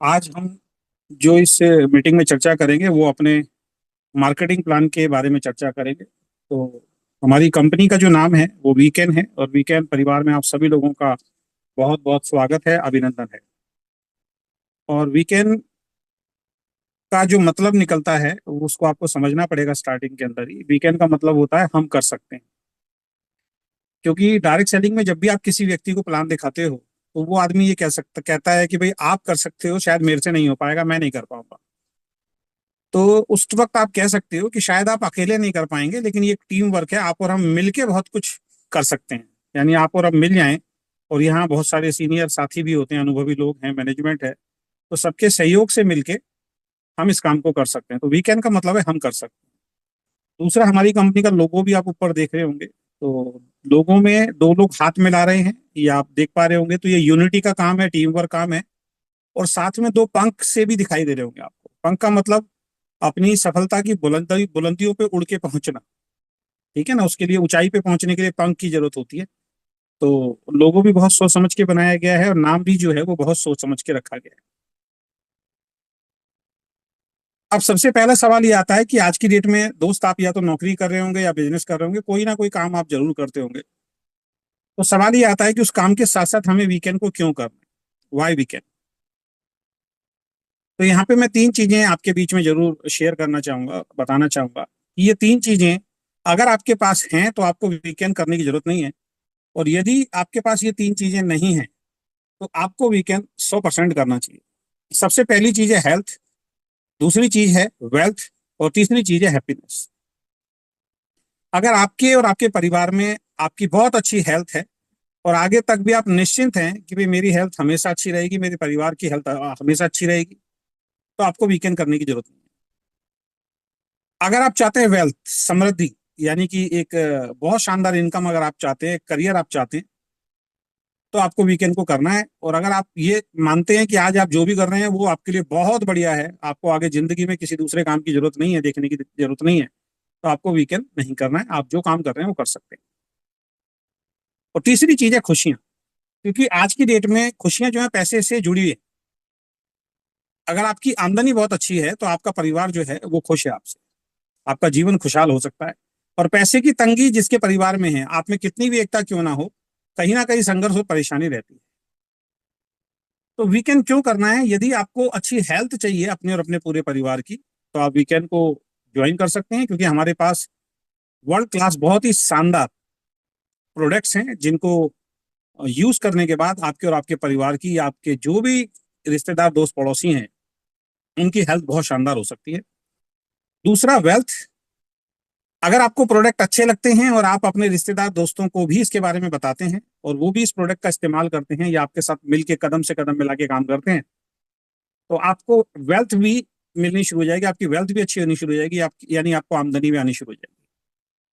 आज हम जो इस मीटिंग में चर्चा करेंगे वो अपने मार्केटिंग प्लान के बारे में चर्चा करेंगे। तो हमारी कंपनी का जो नाम है वो वीकेन है और वीकेन परिवार में आप सभी लोगों का बहुत बहुत स्वागत है, अभिनंदन है। और वीकेन का जो मतलब निकलता है उसको आपको समझना पड़ेगा। स्टार्टिंग के अंदर ही वीकेन का मतलब होता है हम कर सकते हैं। क्योंकि डायरेक्ट सेलिंग में जब भी आप किसी व्यक्ति को प्लान दिखाते हो तो वो आदमी ये कहता है कि भाई आप कर सकते हो, शायद मेरे से नहीं हो पाएगा, मैं नहीं कर पाऊंगा। तो उस वक्त आप कह सकते हो कि शायद आप अकेले नहीं कर पाएंगे, लेकिन ये एक टीम वर्क है, आप और हम मिलके बहुत कुछ कर सकते हैं। यानी आप और हम मिल जाएं, और यहाँ बहुत सारे सीनियर साथी भी होते हैं, अनुभवी लोग हैं, मैनेजमेंट है, तो सबके सहयोग से मिलके हम इस काम को कर सकते हैं। तो वीकेंड का मतलब है हम कर सकते हैं। दूसरा, हमारी कंपनी का लोगो भी आप ऊपर देख रहे होंगे। तो लोगों में दो लोग हाथ मिला रहे हैं, ये आप देख पा रहे होंगे। तो ये यूनिटी का काम है, टीम वर्क काम है। और साथ में दो पंख से भी दिखाई दे रहे होंगे आपको। पंख का मतलब अपनी सफलता की बुलंदियों पे उड़ के पहुंचना। ठीक है ना, उसके लिए ऊंचाई पे पहुंचने के लिए पंख की जरूरत होती है। तो लोगो भी बहुत सोच समझ के बनाया गया है और नाम भी जो है वो बहुत सोच समझ के रखा गया है। अब सबसे पहला सवाल ये आता है कि आज की डेट में दोस्त, आप या तो नौकरी कर रहे होंगे या बिजनेस कर रहे होंगे, कोई ना कोई काम आप जरूर करते होंगे। तो सवाल ये आता है कि उस काम के साथ साथ हमें वीकेंड को क्यों करना है, वाई वीकेंड। तो यहाँ पे मैं तीन चीजें आपके बीच में जरूर शेयर करना चाहूंगा, बताना चाहूंगा कि ये तीन चीजें अगर आपके पास हैं तो आपको वीकेंड करने की जरूरत नहीं है। और यदि आपके पास ये तीन चीजें नहीं हैं तो आपको वीकेंड 100% करना चाहिए। सबसे पहली चीज है हेल्थ, दूसरी चीज है वेल्थ, और तीसरी चीज है हैप्पीनेस। अगर आपके और आपके परिवार में आपकी बहुत अच्छी हेल्थ है और आगे तक भी आप निश्चिंत हैं कि भाई मेरी हेल्थ हमेशा अच्छी रहेगी, मेरे परिवार की हेल्थ हमेशा अच्छी रहेगी, तो आपको वीकेंड करने की जरूरत नहीं है। अगर आप चाहते हैं वेल्थ, समृद्धि, यानी कि एक बहुत शानदार इनकम अगर आप चाहते हैं, करियर आप चाहते हैं, तो आपको वीकेंड को करना है। और अगर आप ये मानते हैं कि आज आप जो भी कर रहे हैं वो आपके लिए बहुत बढ़िया है, आपको आगे जिंदगी में किसी दूसरे काम की जरूरत नहीं है, देखने की जरूरत नहीं है, तो आपको वीकेंड नहीं करना है। आप जो काम कर रहे हैं वो कर सकते हैं। और तीसरी चीज है खुशियां। क्योंकि आज की डेट में खुशियां जो है पैसे से जुड़ी हुई है। अगर आपकी आमदनी बहुत अच्छी है तो आपका परिवार जो है वो खुश है आपसे, आपका जीवन खुशहाल हो सकता है। और पैसे की तंगी जिसके परिवार में है, आप में कितनी भी एकता क्यों ना कहीं संघर्ष और परेशानी रहती है। तो वीकेंड क्यों करना है? यदि आपको अच्छी हेल्थ चाहिए अपने और अपने पूरे परिवार की, तो आप वीकेंड को ज्वाइन कर सकते हैं। क्योंकि हमारे पास वर्ल्ड क्लास बहुत ही शानदार प्रोडक्ट्स हैं जिनको यूज करने के बाद आपके और आपके परिवार की, आपके जो भी रिश्तेदार दोस्त पड़ोसी हैं, उनकी हेल्थ बहुत शानदार हो सकती है। दूसरा, वेल्थ। अगर आपको प्रोडक्ट अच्छे लगते हैं और आप अपने रिश्तेदार दोस्तों को भी इसके बारे में बताते हैं और वो भी इस प्रोडक्ट का इस्तेमाल करते हैं या आपके साथ मिलके कदम से कदम मिला के काम करते हैं, तो आपको वेल्थ भी मिलनी शुरू हो जाएगी, आपकी वेल्थ भी अच्छी होनी शुरू हो जाएगी, आप यानी आपको आमदनी भी आनी शुरू हो जाएगी।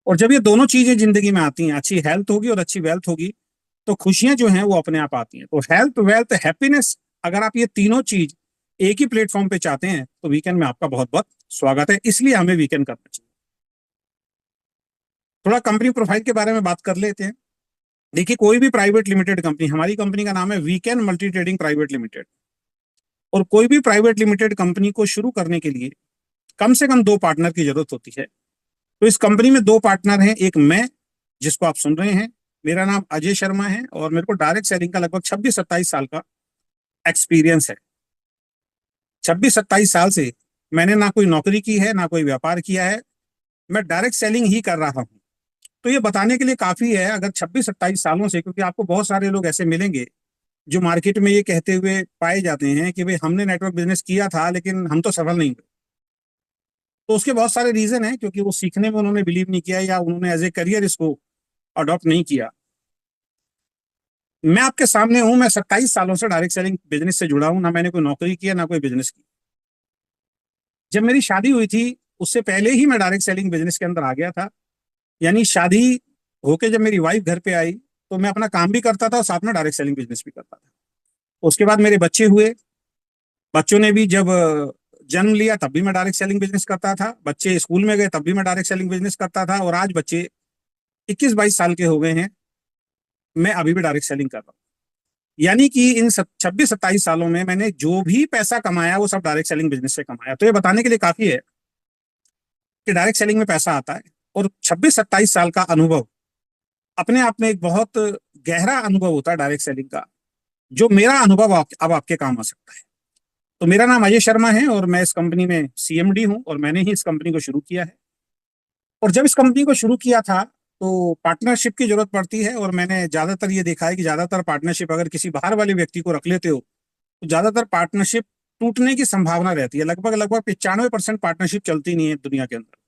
और जब ये दोनों चीजें जिंदगी में आती हैं, अच्छी हेल्थ होगी और अच्छी वेल्थ होगी, तो खुशियां जो हैं वो अपने आप आती हैं। तो हेल्थ, वेल्थ, हैप्पीनेस, अगर आप ये तीनों चीज एक ही प्लेटफॉर्म पे चाहते हैं तो वीकेंड में आपका बहुत बहुत स्वागत है। इसलिए हमें वीकेंड करना चाहिए। थोड़ा कंपनी प्रोफाइल के बारे में बात कर लेते हैं। देखिए, कोई भी प्राइवेट लिमिटेड कंपनी, हमारी कंपनी का नाम है weekend multi trading private limited, और कोई भी प्राइवेट लिमिटेड कंपनी को शुरू करने के लिए कम से कम दो पार्टनर की जरूरत होती है। तो इस कंपनी में दो पार्टनर हैं। एक मैं, जिसको आप सुन रहे हैं, मेरा नाम अजय शर्मा है और मेरे को डायरेक्ट सेलिंग का लगभग 26-27 साल का एक्सपीरियंस है। 26-27 साल से मैंने ना कोई नौकरी की है, ना कोई व्यापार किया है, मैं डायरेक्ट सेलिंग ही कर रहा हूँ। तो ये बताने के लिए काफी है, अगर 26-27 सालों से, क्योंकि आपको बहुत सारे लोग ऐसे मिलेंगे जो मार्केट में ये कहते हुए पाए जाते हैं कि भाई हमने नेटवर्क बिजनेस किया था लेकिन हम तो सफल नहीं हुए। तो उसके बहुत सारे रीजन हैं, क्योंकि वो सीखने में उन्होंने बिलीव नहीं किया या उन्होंने एज ए करियर इसको अडॉप्ट नहीं किया। मैं आपके सामने हूं, मैं 27 सालों से डायरेक्ट सेलिंग बिजनेस से जुड़ा हूं, ना मैंने कोई नौकरी किया, ना कोई बिजनेस की। जब मेरी शादी हुई थी उससे पहले ही मैं डायरेक्ट सेलिंग बिजनेस के अंदर आ गया था। यानी शादी होके जब मेरी वाइफ घर पे आई तो मैं अपना काम भी करता था और साथ में डायरेक्ट सेलिंग बिजनेस भी करता था। उसके बाद मेरे बच्चे हुए, बच्चों ने भी जब जन्म लिया तब भी मैं डायरेक्ट सेलिंग बिजनेस करता था, बच्चे स्कूल में गए तब भी मैं डायरेक्ट सेलिंग बिजनेस करता था, और आज बच्चे 21-22 साल के हो गए हैं, मैं अभी भी डायरेक्ट सेलिंग कर रहा हूँ। यानी कि इन 26-27 सालों में मैंने जो भी पैसा कमाया वो सब डायरेक्ट सेलिंग बिजनेस से कमाया। तो ये बताने के लिए काफी है कि डायरेक्ट सेलिंग में पैसा आता है। और 26-27 साल का अनुभव अपने आप में एक बहुत गहरा अनुभव होता है डायरेक्ट सेलिंग का, जो मेरा अनुभव अब आपके काम आ सकता है। तो मेरा नाम अजय शर्मा है और मैं इस कंपनी में सीएमडी हूं और मैंने ही इस कंपनी को शुरू किया है। और जब इस कंपनी को शुरू किया था तो पार्टनरशिप की जरूरत पड़ती है, और मैंने ज्यादातर ये देखा है कि ज्यादातर पार्टनरशिप अगर किसी बाहर वाले व्यक्ति को रख लेते हो तो ज्यादातर पार्टनरशिप टूटने की संभावना रहती है। लगभग लगभग 95% पार्टनरशिप चलती नहीं है दुनिया के अंदर।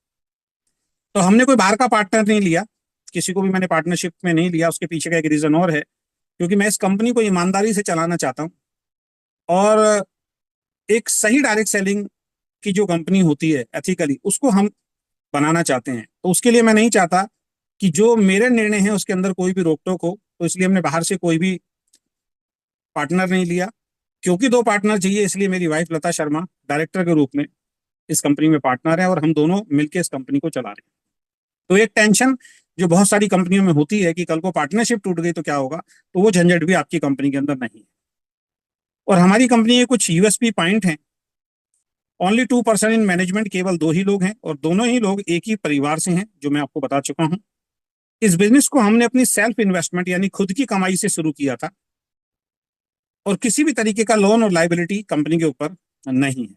तो हमने कोई बाहर का पार्टनर नहीं लिया, किसी को भी मैंने पार्टनरशिप में नहीं लिया। उसके पीछे का एक रीजन और है, क्योंकि मैं इस कंपनी को ईमानदारी से चलाना चाहता हूँ। और एक सही डायरेक्ट सेलिंग की जो कंपनी होती है एथिकली, उसको हम बनाना चाहते हैं। तो उसके लिए मैं नहीं चाहता कि जो मेरे निर्णय हैं उसके अंदर कोई भी रोक टोक हो। तो इसलिए हमने बाहर से कोई भी पार्टनर नहीं लिया। क्योंकि दो पार्टनर चाहिए, इसलिए मेरी वाइफ लता शर्मा डायरेक्टर के रूप में इस कंपनी में पार्टनर है और हम दोनों मिलकर इस कंपनी को चला रहे हैं। तो एक टेंशन जो बहुत सारी कंपनियों में होती है कि कल को पार्टनरशिप टूट गई तो क्या होगा, तो वो झंझट भी आपकी कंपनी के अंदर नहीं है। और हमारी कंपनी के कुछ यूएसपी पॉइंट हैं। ओनली 2% इन मैनेजमेंट, केवल दो ही लोग हैं और दोनों ही लोग एक ही परिवार से हैं, जो मैं आपको बता चुका हूं। इस बिजनेस को हमने अपनी सेल्फ इन्वेस्टमेंट यानी खुद की कमाई से शुरू किया था, और किसी भी तरीके का लोन और लाइबिलिटी कंपनी के ऊपर नहीं है।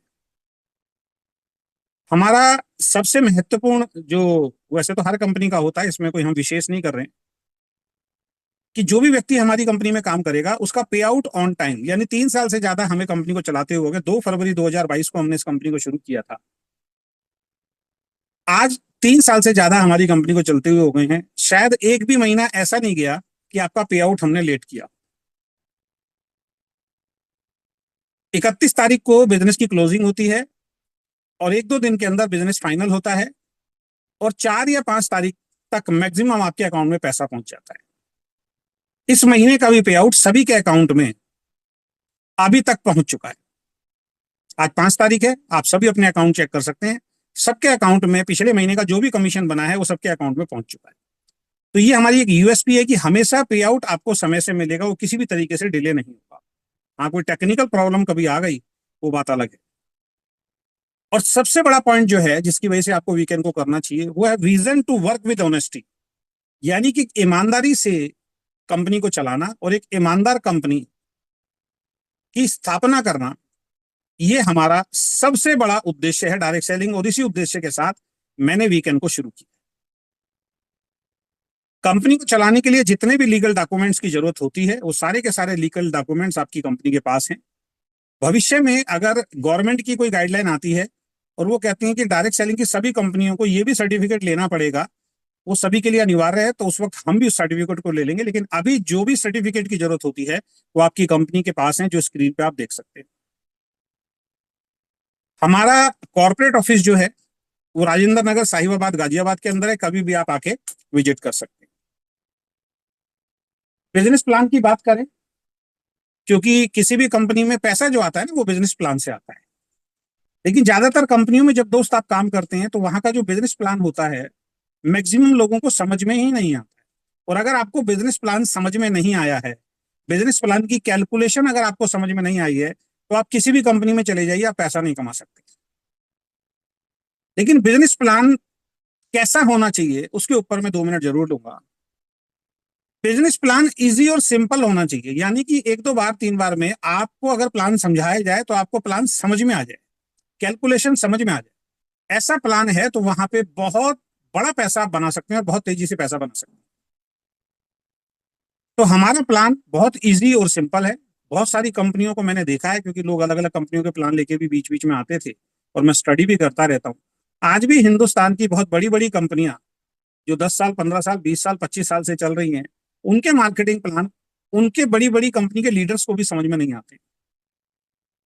हमारा सबसे महत्वपूर्ण जो, वैसे तो हर कंपनी का होता है, इसमें कोई हम विशेष नहीं कर रहे हैं, कि जो भी व्यक्ति हमारी कंपनी में काम करेगा उसका पे आउट ऑन टाइम। यानी 3 साल से ज्यादा हमें कंपनी को चलाते हुए हो गए। 2 फरवरी 2022 को हमने इस कंपनी को शुरू किया था। आज 3 साल से ज्यादा हमारी कंपनी को चलते हुए हो गए हैं। शायद एक भी महीना ऐसा नहीं गया कि आपका पे आउट हमने लेट किया। 31 तारीख को बिजनेस की क्लोजिंग होती है और 1-2 दिन के अंदर बिजनेस फाइनल होता है, और 4 या 5 तारीख तक मैक्सिमम आपके अकाउंट में पैसा पहुंच जाता है। इस महीने का भी पे आउट सभी के अकाउंट में अभी तक पहुंच चुका है। आज 5 तारीख है, आप सभी अपने अकाउंट चेक कर सकते हैं। सबके अकाउंट में पिछले महीने का जो भी कमीशन बना है वो सबके अकाउंट में पहुंच चुका है। तो ये हमारी एक यूएसपी है कि हमेशा पे आउट आपको समय से मिलेगा, वो किसी भी तरीके से डिले नहीं होगा। हाँ, कोई टेक्निकल प्रॉब्लम कभी आ गई वो बात अलग है। और सबसे बड़ा पॉइंट जो है जिसकी वजह से आपको वीकेंड को करना चाहिए, वो है reason to work with honesty. यानी कि ईमानदारी से कंपनी को चलाना और एक ईमानदार कंपनी की स्थापना करना, ये हमारा सबसे बड़ा उद्देश्य है डायरेक्ट सेलिंग। और इसी उद्देश्य के साथ मैंने वीकेंड को शुरू किया। कंपनी को चलाने के लिए जितने भी लीगल डॉक्यूमेंट्स की जरूरत होती है वो सारे के सारे लीगल डॉक्यूमेंट्स आपकी कंपनी के पास हैं। भविष्य में अगर गवर्नमेंट की कोई गाइडलाइन आती है और वो कहती है कि डायरेक्ट सेलिंग की सभी कंपनियों को ये भी सर्टिफिकेट लेना पड़ेगा, वो सभी के लिए अनिवार्य है, तो उस वक्त हम भी उस सर्टिफिकेट को ले लेंगे। लेकिन अभी जो भी सर्टिफिकेट की जरूरत होती है वो आपकी कंपनी के पास है, जो स्क्रीन पे आप देख सकते हैं। हमारा कॉर्पोरेट ऑफिस जो है वो राजेंद्र नगर साहिबाबाद गाजियाबाद के अंदर है। कभी भी आप आके विजिट कर सकते हैं। बिजनेस प्लान की बात करें, क्योंकि किसी भी कंपनी में पैसा जो आता है ना वो बिजनेस प्लान से आता है। लेकिन ज्यादातर कंपनियों में जब दोस्त आप काम करते हैं तो वहां का जो बिजनेस प्लान होता है मैक्सिमम लोगों को समझ में ही नहीं आता है। और अगर आपको बिजनेस प्लान समझ में नहीं आया है, बिजनेस प्लान की कैलकुलेशन अगर आपको समझ में नहीं आई है, तो आप किसी भी कंपनी में चले जाइए, आप पैसा नहीं कमा सकते। लेकिन बिजनेस प्लान कैसा होना चाहिए उसके ऊपर मैं 2 मिनट जरूर लूंगा। बिजनेस प्लान इजी और सिंपल होना चाहिए, यानी कि 1-2 बार 3 बार में आपको अगर प्लान समझाया जाए तो आपको प्लान समझ में आ जाए, कैलकुलेशन समझ में आ जाए। ऐसा प्लान है तो वहां पे बहुत बड़ा पैसा आप बना सकते हैं और बहुत तेजी से पैसा बना सकते हैं। तो हमारा प्लान बहुत इजी और सिंपल है। बहुत सारी कंपनियों को मैंने देखा है, क्योंकि लोग अलग अलग कंपनियों के प्लान लेके भी बीच बीच में आते थे और मैं स्टडी भी करता रहता हूँ। आज भी हिंदुस्तान की बहुत बड़ी बड़ी कंपनियां जो 10 साल 15 साल 20 साल 25 साल से चल रही हैं, उनके मार्केटिंग प्लान उनके बड़ी बड़ी कंपनी के लीडर्स को भी समझ में नहीं आते।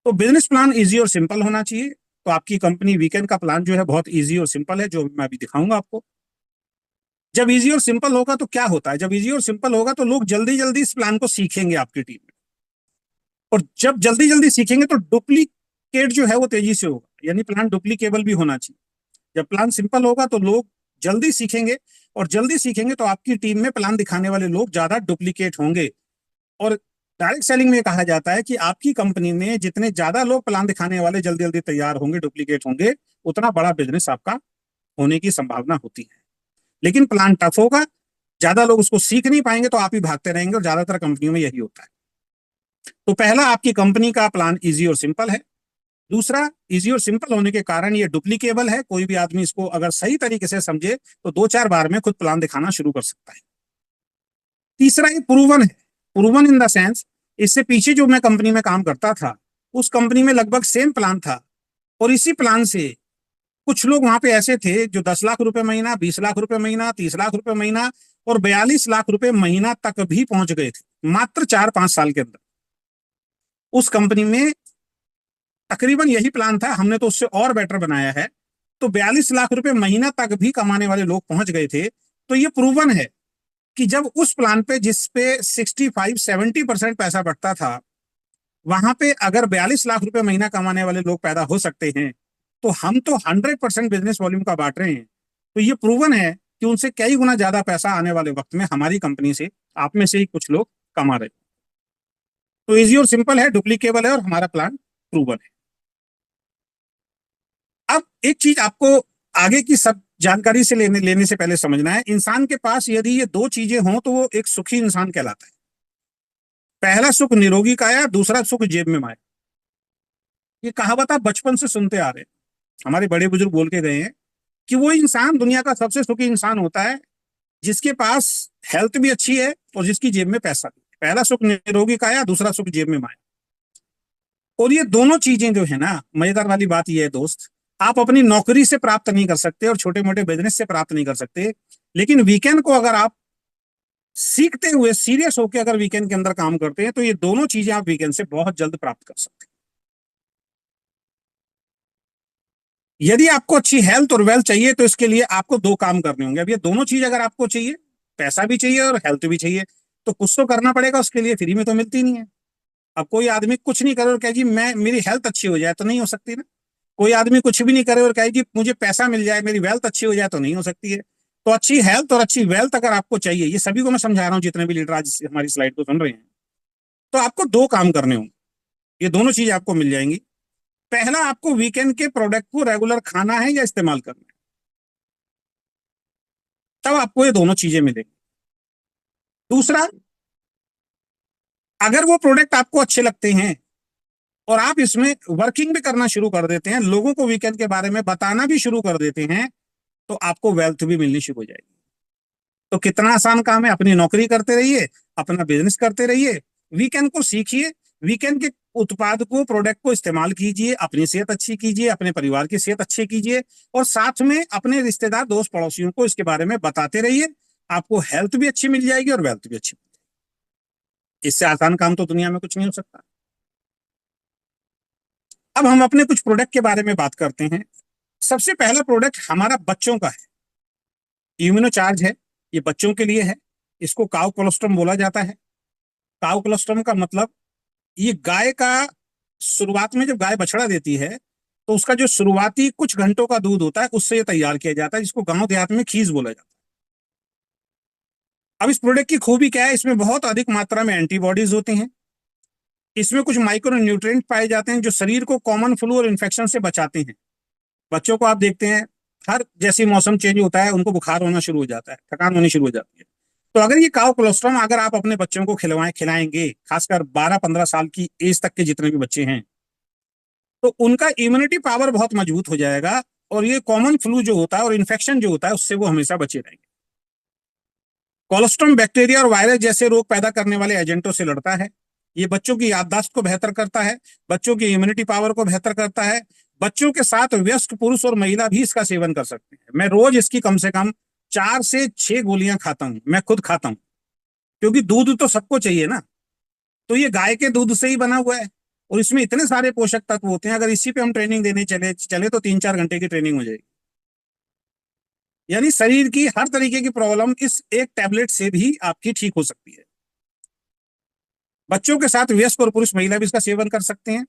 तो बिजनेस प्लान इजी और सिंपल होना चाहिए। तो आपकी कंपनी वीकेंड का प्लान जो है बहुत इजी और सिंपल है, जो मैं अभी दिखाऊंगा आपको। जब इजी और सिंपल होगा तो क्या होता है, जब इजी और सिंपल होगा तो लोग जल्दी जल्दी इस प्लान को सीखेंगे आपकी टीम में। और जब जल्दी जल्दी सीखेंगे तो डुप्लीकेट जो है वो तेजी से होगा, यानी प्लान डुप्लीकेबल भी होना चाहिए। जब प्लान सिंपल होगा तो लोग जल्दी सीखेंगे, और जल्दी सीखेंगे तो आपकी टीम में प्लान दिखाने वाले लोग ज्यादा डुप्लीकेट होंगे। और डायरेक्ट सेलिंग में कहा जाता है कि आपकी कंपनी में जितने ज्यादा लोग प्लान दिखाने वाले जल्दी जल्दी तैयार होंगे, डुप्लीकेट होंगे, उतना बड़ा बिजनेस आपका होने की संभावना होती है। लेकिन प्लान टफ होगा, ज्यादा लोग उसको सीख नहीं पाएंगे तो आप ही भागते रहेंगे, और ज्यादातर कंपनियों में यही होता है। तो पहला, आपकी कंपनी का प्लान इजी और सिंपल है। दूसरा, इजी और सिंपल होने के कारण ये डुप्लीकेबल है। कोई भी आदमी इसको अगर सही तरीके से समझे तो 2-4 बार में खुद प्लान दिखाना शुरू कर सकता है। तीसरा, ये प्रूवन है। प्रूवन इन द सेंस, इससे पीछे जो मैं कंपनी में काम करता था, उस कंपनी में लगभग सेम प्लान था, और इसी प्लान से कुछ लोग वहां पे ऐसे थे जो 10 लाख रुपए महीना, 20 लाख रुपए महीना, 30 लाख रुपए महीना और 42 लाख रुपए महीना तक भी पहुंच गए थे मात्र 4-5 साल के अंदर। उस कंपनी में तकरीबन यही प्लान था, हमने तो उससे और बेटर बनाया है। तो 42 लाख रुपए महीना तक भी कमाने वाले लोग पहुंच गए थे। तो ये प्रूवन है कि जब उस प्लान पे, जिस पे 65-70% पैसा बढ़ता था, वहां पे अगर 42 लाख रुपए महीना कमाने वाले लोग पैदा हो सकते हैं, तो हम तो 100% बिजनेस वॉल्यूम का बांट रहे हैं। तो ये प्रूवन है कि उनसे कई गुना ज्यादा पैसा आने वाले वक्त में हमारी कंपनी से, आप में से ही कुछ लोग कमा रहे हैं। तो इजी और सिंपल है, डुप्लीकेबल है, और हमारा प्लान प्रूवन है। अब एक चीज आपको आगे की सब जानकारी से लेने से पहले समझना है, इंसान के पास यदि ये दो चीजें हों तो वो एक सुखी इंसान कहलाता है। पहला सुख निरोगी काया, दूसरा सुख जेब में माया। ये कहावत आप बचपन से सुनते आ रहे हैं, हमारे बड़े बुजुर्ग बोल के गए हैं कि वो इंसान दुनिया का सबसे सुखी इंसान होता है जिसके पास हेल्थ भी अच्छी है और जिसकी जेब में पैसा भी। पहला सुख निरोगी काया, दूसरा सुख जेब में माया। और ये दोनों चीजें जो है ना, मजेदार वाली बात ये है दोस्त, आप अपनी नौकरी से प्राप्त नहीं कर सकते और छोटे मोटे बिजनेस से प्राप्त नहीं कर सकते। लेकिन वीकेंड को अगर आप सीखते हुए, सीरियस होकर अगर वीकेंड के अंदर काम करते हैं, तो ये दोनों चीजें आप वीकेंड से बहुत जल्द प्राप्त कर सकते हैं। यदि आपको अच्छी हेल्थ और वेल्थ चाहिए तो इसके लिए आपको दो काम करने होंगे। अब ये दोनों चीज अगर आपको चाहिए, पैसा भी चाहिए और हेल्थ भी चाहिए, तो कुछ तो करना पड़ेगा उसके लिए, फ्री में तो मिलती नहीं है। अब कोई आदमी कुछ नहीं करे और कहे जी मैं, मेरी हेल्थ अच्छी हो जाए, तो नहीं हो सकती ना। कोई आदमी कुछ भी नहीं करे और कहे जी मुझे पैसा मिल जाए, मेरी वेल्थ अच्छी हो जाए, तो नहीं हो सकती है। तो अच्छी हेल्थ और अच्छी वेल्थ अगर आपको चाहिए, ये सभी को मैं समझा रहा हूँ जितने भी लीडर आज हमारी स्लाइड को सुन रहे हैं, तो आपको दो काम करने होंगे। ये दोनों चीज आपको मिल जाएंगी। पहला, आपको वीकेंड के प्रोडक्ट को रेगुलर खाना है या इस्तेमाल करना है, तब आपको ये दोनों चीजें मिलेंगी। दूसरा, अगर वो प्रोडक्ट आपको अच्छे लगते हैं और आप इसमें वर्किंग भी करना शुरू कर देते हैं, लोगों को वीकेंड के बारे में बताना भी शुरू कर देते हैं, तो आपको वेल्थ भी मिलनी शुरू हो जाएगी। तो कितना आसान काम है, अपनी नौकरी करते रहिए, अपना बिजनेस करते रहिए, वीकेंड को सीखिए, वीकेंड के उत्पाद को, प्रोडक्ट को इस्तेमाल कीजिए, अपनी सेहत अच्छी कीजिए, अपने परिवार की सेहत अच्छी कीजिए, और साथ में अपने रिश्तेदार, दोस्त, पड़ोसियों को इसके बारे में बताते रहिए। आपको हेल्थ भी अच्छी मिल जाएगी और वेल्थ भी अच्छी मिल जाएगी। इससे आसान काम तो दुनिया में कुछ नहीं हो सकता। अब हम अपने कुछ प्रोडक्ट के बारे में बात करते हैं। सबसे पहला प्रोडक्ट हमारा बच्चों का है, इम्यूनो चार्ज है। ये बच्चों के लिए है। इसको काउ कोलोस्ट्रम बोला जाता है। काउ कोलोस्ट्रम का मतलब, ये गाय का, शुरुआत में जब गाय बछड़ा देती है तो उसका जो शुरुआती कुछ घंटों का दूध होता है, उससे ये तैयार किया जाता है, जिसको गांव देहात में खीस बोला जाता है। अब इस प्रोडक्ट की खूबी क्या है, इसमें बहुत अधिक मात्रा में एंटीबॉडीज होते हैं। इसमें कुछ माइक्रो न्यूट्रिएंट पाए जाते हैं जो शरीर को कॉमन फ्लू और इन्फेक्शन से बचाते हैं। बच्चों को आप देखते हैं, हर जैसी मौसम चेंज होता है उनको बुखार होना शुरू हो जाता है, थकान होनी शुरू हो जाती है। तो अगर ये काउ कोलोस्ट्रम अगर आप अपने बच्चों को खिलाएंगे, खासकर 12-15 साल की एज तक के जितने भी बच्चे हैं, तो उनका इम्यूनिटी पावर बहुत मजबूत हो जाएगा, और ये कॉमन फ्लू जो होता है और इन्फेक्शन जो होता है, उससे वो हमेशा बचे रहेंगे। कोलोस्ट्रम बैक्टीरिया और वायरस जैसे रोग पैदा करने वाले एजेंटों से लड़ता है। ये बच्चों की याददाश्त को बेहतर करता है, बच्चों की इम्यूनिटी पावर को बेहतर करता है। बच्चों के साथ वयस्क पुरुष और महिला भी इसका सेवन कर सकते हैं। मैं रोज इसकी कम से कम 4 से 6 गोलियां खाता हूं, मैं खुद खाता हूं, क्योंकि दूध तो सबको चाहिए ना। तो ये गाय के दूध से ही बना हुआ है, और इसमें इतने सारे पोषक तत्व होते हैं, अगर इसी पे हम ट्रेनिंग देने चले चले तो 3-4 घंटे की ट्रेनिंग हो जाएगी। यानी शरीर की हर तरीके की प्रॉब्लम इस एक टैबलेट से भी आपकी ठीक हो सकती है। बच्चों के साथ वयस्क और पुरुष महिला भी इसका सेवन कर सकते हैं।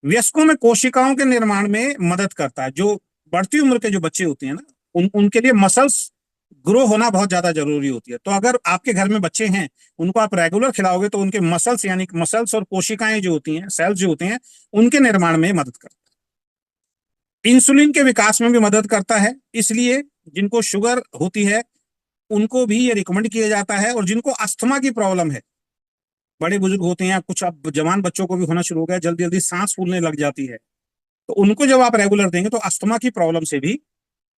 वयस्कों में कोशिकाओं के निर्माण में मदद करता है। जो बढ़ती उम्र के जो बच्चे होते हैं ना, उनके लिए मसल्स ग्रो होना बहुत ज्यादा जरूरी होती है। तो अगर आपके घर में बच्चे हैं, उनको आप रेगुलर खिलाओगे तो उनके मसल्स, यानी मसल्स और कोशिकाएं जो होती हैं, सेल्स जो होते हैं, उनके निर्माण में मदद करता है। इंसुलिन के विकास में भी मदद करता है। इसलिए जिनको शुगर होती है उनको भी ये रिकमेंड किया जाता है, और जिनको अस्थमा की प्रॉब्लम है, बड़े बुजुर्ग होते हैं, कुछ अब जवान बच्चों को भी होना शुरू हो गया, जल्दी जल्दी सांस फूलने लग जाती है, तो उनको जब आप रेगुलर देंगे तो अस्थमा की प्रॉब्लम से भी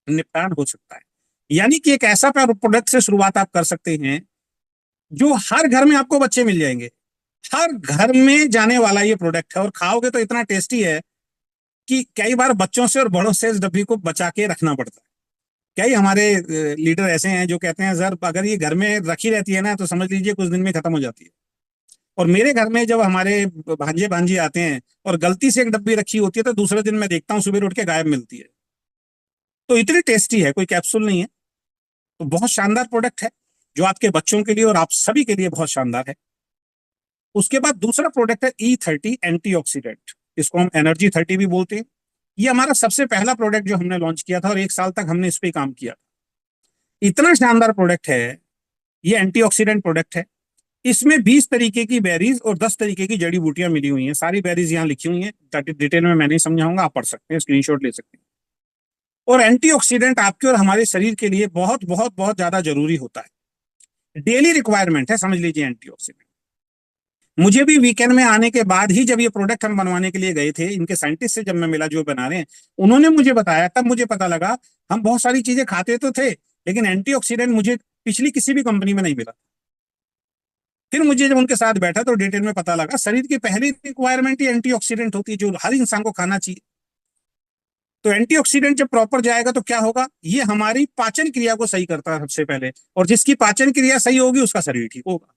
निपटान हो सकता है। यानी कि एक ऐसा प्रोडक्ट से शुरुआत आप कर सकते हैं जो हर घर में आपको बच्चे मिल जाएंगे। हर घर में जाने वाला ये प्रोडक्ट है, और खाओगे तो इतना टेस्टी है कि कई बार बच्चों से और बड़ों से इस डब्बी को बचा के रखना पड़ता है। कई हमारे लीडर ऐसे हैं जो कहते हैं सर अगर ये घर में रखी रहती है ना तो समझ लीजिए कुछ दिन में खत्म हो जाती है। और मेरे घर में जब हमारे भांजे भांजी आते हैं और गलती से एक डब्बी रखी होती है तो दूसरे दिन मैं देखता हूँ सुबह उठ के गायब मिलती है। तो इतनी टेस्टी है, कोई कैप्सूल नहीं है। तो बहुत शानदार प्रोडक्ट है जो आपके बच्चों के लिए और आप सभी के लिए बहुत शानदार है। उसके बाद दूसरा प्रोडक्ट है E30 एंटीऑक्सीडेंट। इसको हम एनर्जी 30 भी बोलते हैं। ये हमारा सबसे पहला प्रोडक्ट जो हमने लॉन्च किया था, और 1 साल तक हमने इस पे काम किया। इतना शानदार प्रोडक्ट है, ये एंटीऑक्सीडेंट प्रोडक्ट है। इसमें 20 तरीके की बेरीज और 10 तरीके की जड़ी बूटियां मिली हुई हैं। सारी बेरीज यहाँ लिखी हुई हैं, ताकि डिटेल में मैं नहीं समझाऊंगा, आप पढ़ सकते हैं, स्क्रीनशॉट ले सकते हैं। और एंटीऑक्सीडेंट आपके और हमारे शरीर के लिए बहुत बहुत बहुत ज्यादा जरूरी होता है, डेली रिक्वायरमेंट है, समझ लीजिए एंटीऑक्सीडेंट। मुझे भी वीकेंड में आने के बाद ही जब ये प्रोडक्ट हम बनवाने के लिए गए थे, इनके साइंटिस्ट से जब मैं मिला जो बना रहे हैं, उन्होंने मुझे बताया, तब मुझे पता लगा हम बहुत सारी चीजें खाते तो थे लेकिन एंटीऑक्सीडेंट मुझे पिछली किसी भी कंपनी में नहीं मिला। फिर मुझे जब उनके साथ बैठा तो डिटेल में पता लगा शरीर की पहली रिक्वायरमेंट ही एंटीऑक्सीडेंट होती है, जो हर इंसान को खाना चाहिए। तो एंटीऑक्सीडेंट जब प्रॉपर जाएगा तो क्या होगा, ये हमारी पाचन क्रिया को सही करता है सबसे पहले, और जिसकी पाचन क्रिया सही होगी उसका शरीर ठीक होगा।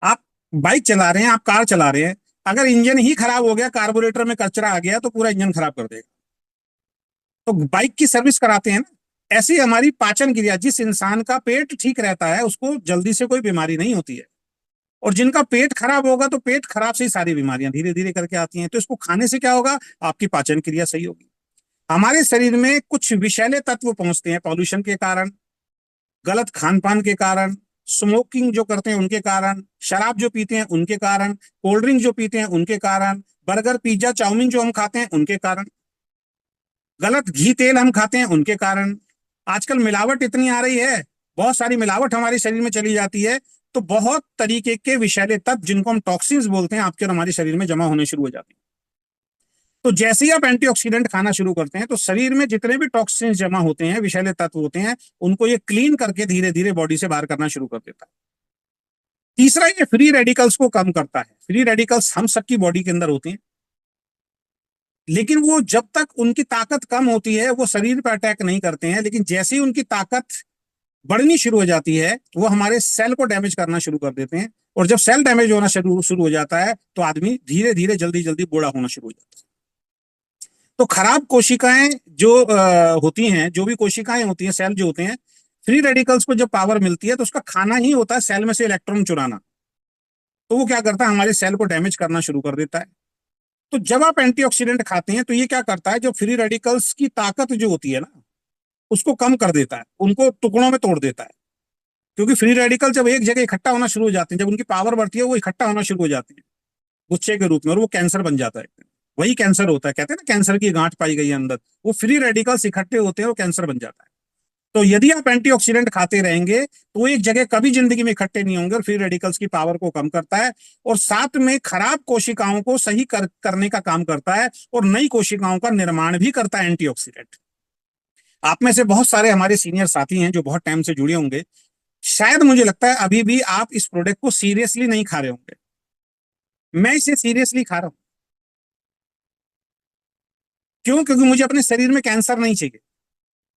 आप बाइक चला रहे हैं, आप कार चला रहे हैं, अगर इंजन ही खराब हो गया, कार्बोरेटर में कचरा आ गया तो पूरा इंजन खराब कर देगा। तो बाइक की सर्विस कराते हैं ना, ऐसे ही हमारी पाचन क्रिया, जिस इंसान का पेट ठीक रहता है उसको जल्दी से कोई बीमारी नहीं होती है, और जिनका पेट खराब होगा तो पेट खराब से ही सारी बीमारियां धीरे धीरे करके आती हैं। तो इसको खाने से क्या होगा, आपकी पाचन क्रिया सही होगी। हमारे शरीर में कुछ विषैले तत्व पहुंचते हैं पॉल्यूशन के कारण, गलत खान पान के कारण, स्मोकिंग जो करते हैं उनके कारण, शराब जो पीते हैं उनके कारण, कोल्ड ड्रिंक जो पीते हैं उनके कारण, बर्गर पिज्जा चाउमीन जो हम खाते हैं उनके कारण, गलत घी तेल हम खाते हैं उनके कारण। आजकल मिलावट इतनी आ रही है, बहुत सारी मिलावट हमारे शरीर में चली जाती है, तो बहुत तरीके के विषैले तत्व जिनको हम टॉक्सिन्स बोलते हैं आपके और हमारे शरीर में जमा होने शुरू हो जाते हैं। तो जैसे ही आप एंटीऑक्सीडेंट खाना शुरू करते हैं तो शरीर में जितने भी टॉक्सिन्स जमा होते हैं, विषैले तत्व होते हैं, उनको ये क्लीन करके धीरे धीरे बॉडी से बाहर करना शुरू कर देता है। तीसरा, ये फ्री रेडिकल्स को कम करता है। फ्री रेडिकल्स हम सबकी बॉडी के अंदर होते हैं, लेकिन वो जब तक उनकी ताकत कम होती है वो शरीर पर अटैक नहीं करते हैं, लेकिन जैसे ही उनकी ताकत बढ़नी शुरू हो जाती है वो हमारे सेल को डैमेज करना शुरू कर देते हैं, और जब सेल डैमेज होना शुरू शुरू हो जाता है तो आदमी धीरे धीरे जल्दी जल्दी बूढ़ा होना शुरू हो जाता है। तो खराब कोशिकाएं जो होती हैं, जो भी कोशिकाएं होती हैं, सेल जो होते हैं, फ्री रेडिकल्स को जब पावर मिलती है तो उसका खाना ही होता है सेल में से इलेक्ट्रॉन चुराना। तो वो क्या करता है, हमारे सेल को डैमेज करना शुरू कर देता है। तो जब आप एंटीऑक्सीडेंट खाते हैं तो ये क्या करता है, जो फ्री रेडिकल्स की ताकत जो होती है ना, उसको कम कर देता है, उनको टुकड़ों में तोड़ देता है। क्योंकि फ्री रेडिकल जब एक जगह इकट्ठा होना शुरू हो जाते हैं, जब उनकी पावर बढ़ती है, वो इकट्ठा होना शुरू हो जाते हैं गुच्छे के रूप में, और वो कैंसर बन जाता है। वही कैंसर होता है, कहते हैं ना कैंसर की गांठ पाई गई है अंदर, वो फ्री रेडिकल्स इकट्ठे होते हैं, वो कैंसर बन जाता है। तो यदि आप एंटीऑक्सीडेंट खाते रहेंगे तो वो एक जगह कभी जिंदगी में इकट्ठे नहीं होंगे, और फ्री रेडिकल्स की पावर को कम करता है, और साथ में खराब कोशिकाओं को सही करने का काम करता है, और नई कोशिकाओं का निर्माण भी करता है एंटीऑक्सीडेंट। आप में से बहुत सारे हमारे सीनियर साथी हैं जो बहुत टाइम से जुड़े होंगे, शायद मुझे लगता है अभी भी आप इस प्रोडक्ट को सीरियसली नहीं खा रहे होंगे। मैं इसे सीरियसली खा रहा हूं। क्यों? क्योंकि मुझे अपने शरीर में कैंसर नहीं चाहिए।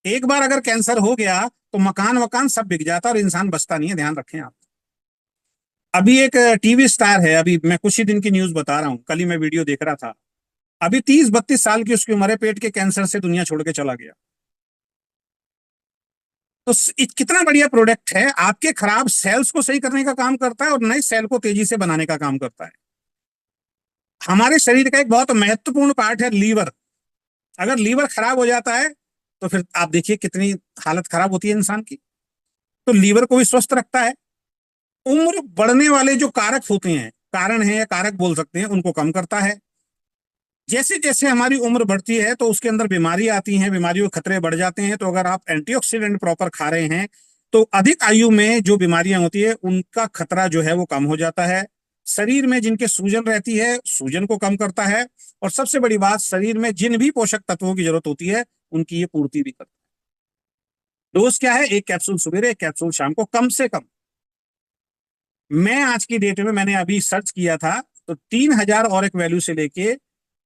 एक बार अगर कैंसर हो गया तो मकान वकान सब बिक जाता और इंसान बचता नहीं है, ध्यान रखें आप। अभी एक टीवी स्टार है, अभी मैं कुछ ही दिन की न्यूज बता रहा हूं, कल ही मैं वीडियो देख रहा था, अभी 30-32 साल की उसकी उम्र है, पेट के कैंसर से दुनिया छोड़ के चला गया। तो कितना बढ़िया प्रोडक्ट है, आपके खराब सेल्स को सही करने का काम करता है और नए सेल को तेजी से बनाने का काम करता है। हमारे शरीर का एक बहुत महत्वपूर्ण पार्ट है लीवर। अगर लीवर खराब हो जाता है तो फिर आप देखिए कितनी हालत खराब होती है इंसान की। तो लीवर को भी स्वस्थ रखता है। उम्र बढ़ने वाले जो कारक होते हैं, कारण है या कारक बोल सकते हैं, उनको कम करता है। जैसे जैसे हमारी उम्र बढ़ती है तो उसके अंदर बीमारी आती हैं, बीमारियों के खतरे बढ़ जाते हैं। तो अगर आप एंटीऑक्सीडेंट प्रॉपर खा रहे हैं तो अधिक आयु में जो बीमारियां होती है उनका खतरा जो है वो कम हो जाता है। शरीर में जिनके सूजन रहती है, सूजन को कम करता है। और सबसे बड़ी बात, शरीर में जिन भी पोषक तत्वों की जरूरत होती है उनकी ये पूर्ति भी करता है। डोज क्या है? एक कैप्सूल सवेरे, एक कैप्सूल शाम को, कम से कम। मैं आज की डेट में, मैंने अभी सर्च किया था, तो 3,000 और एक वैल्यू से लेके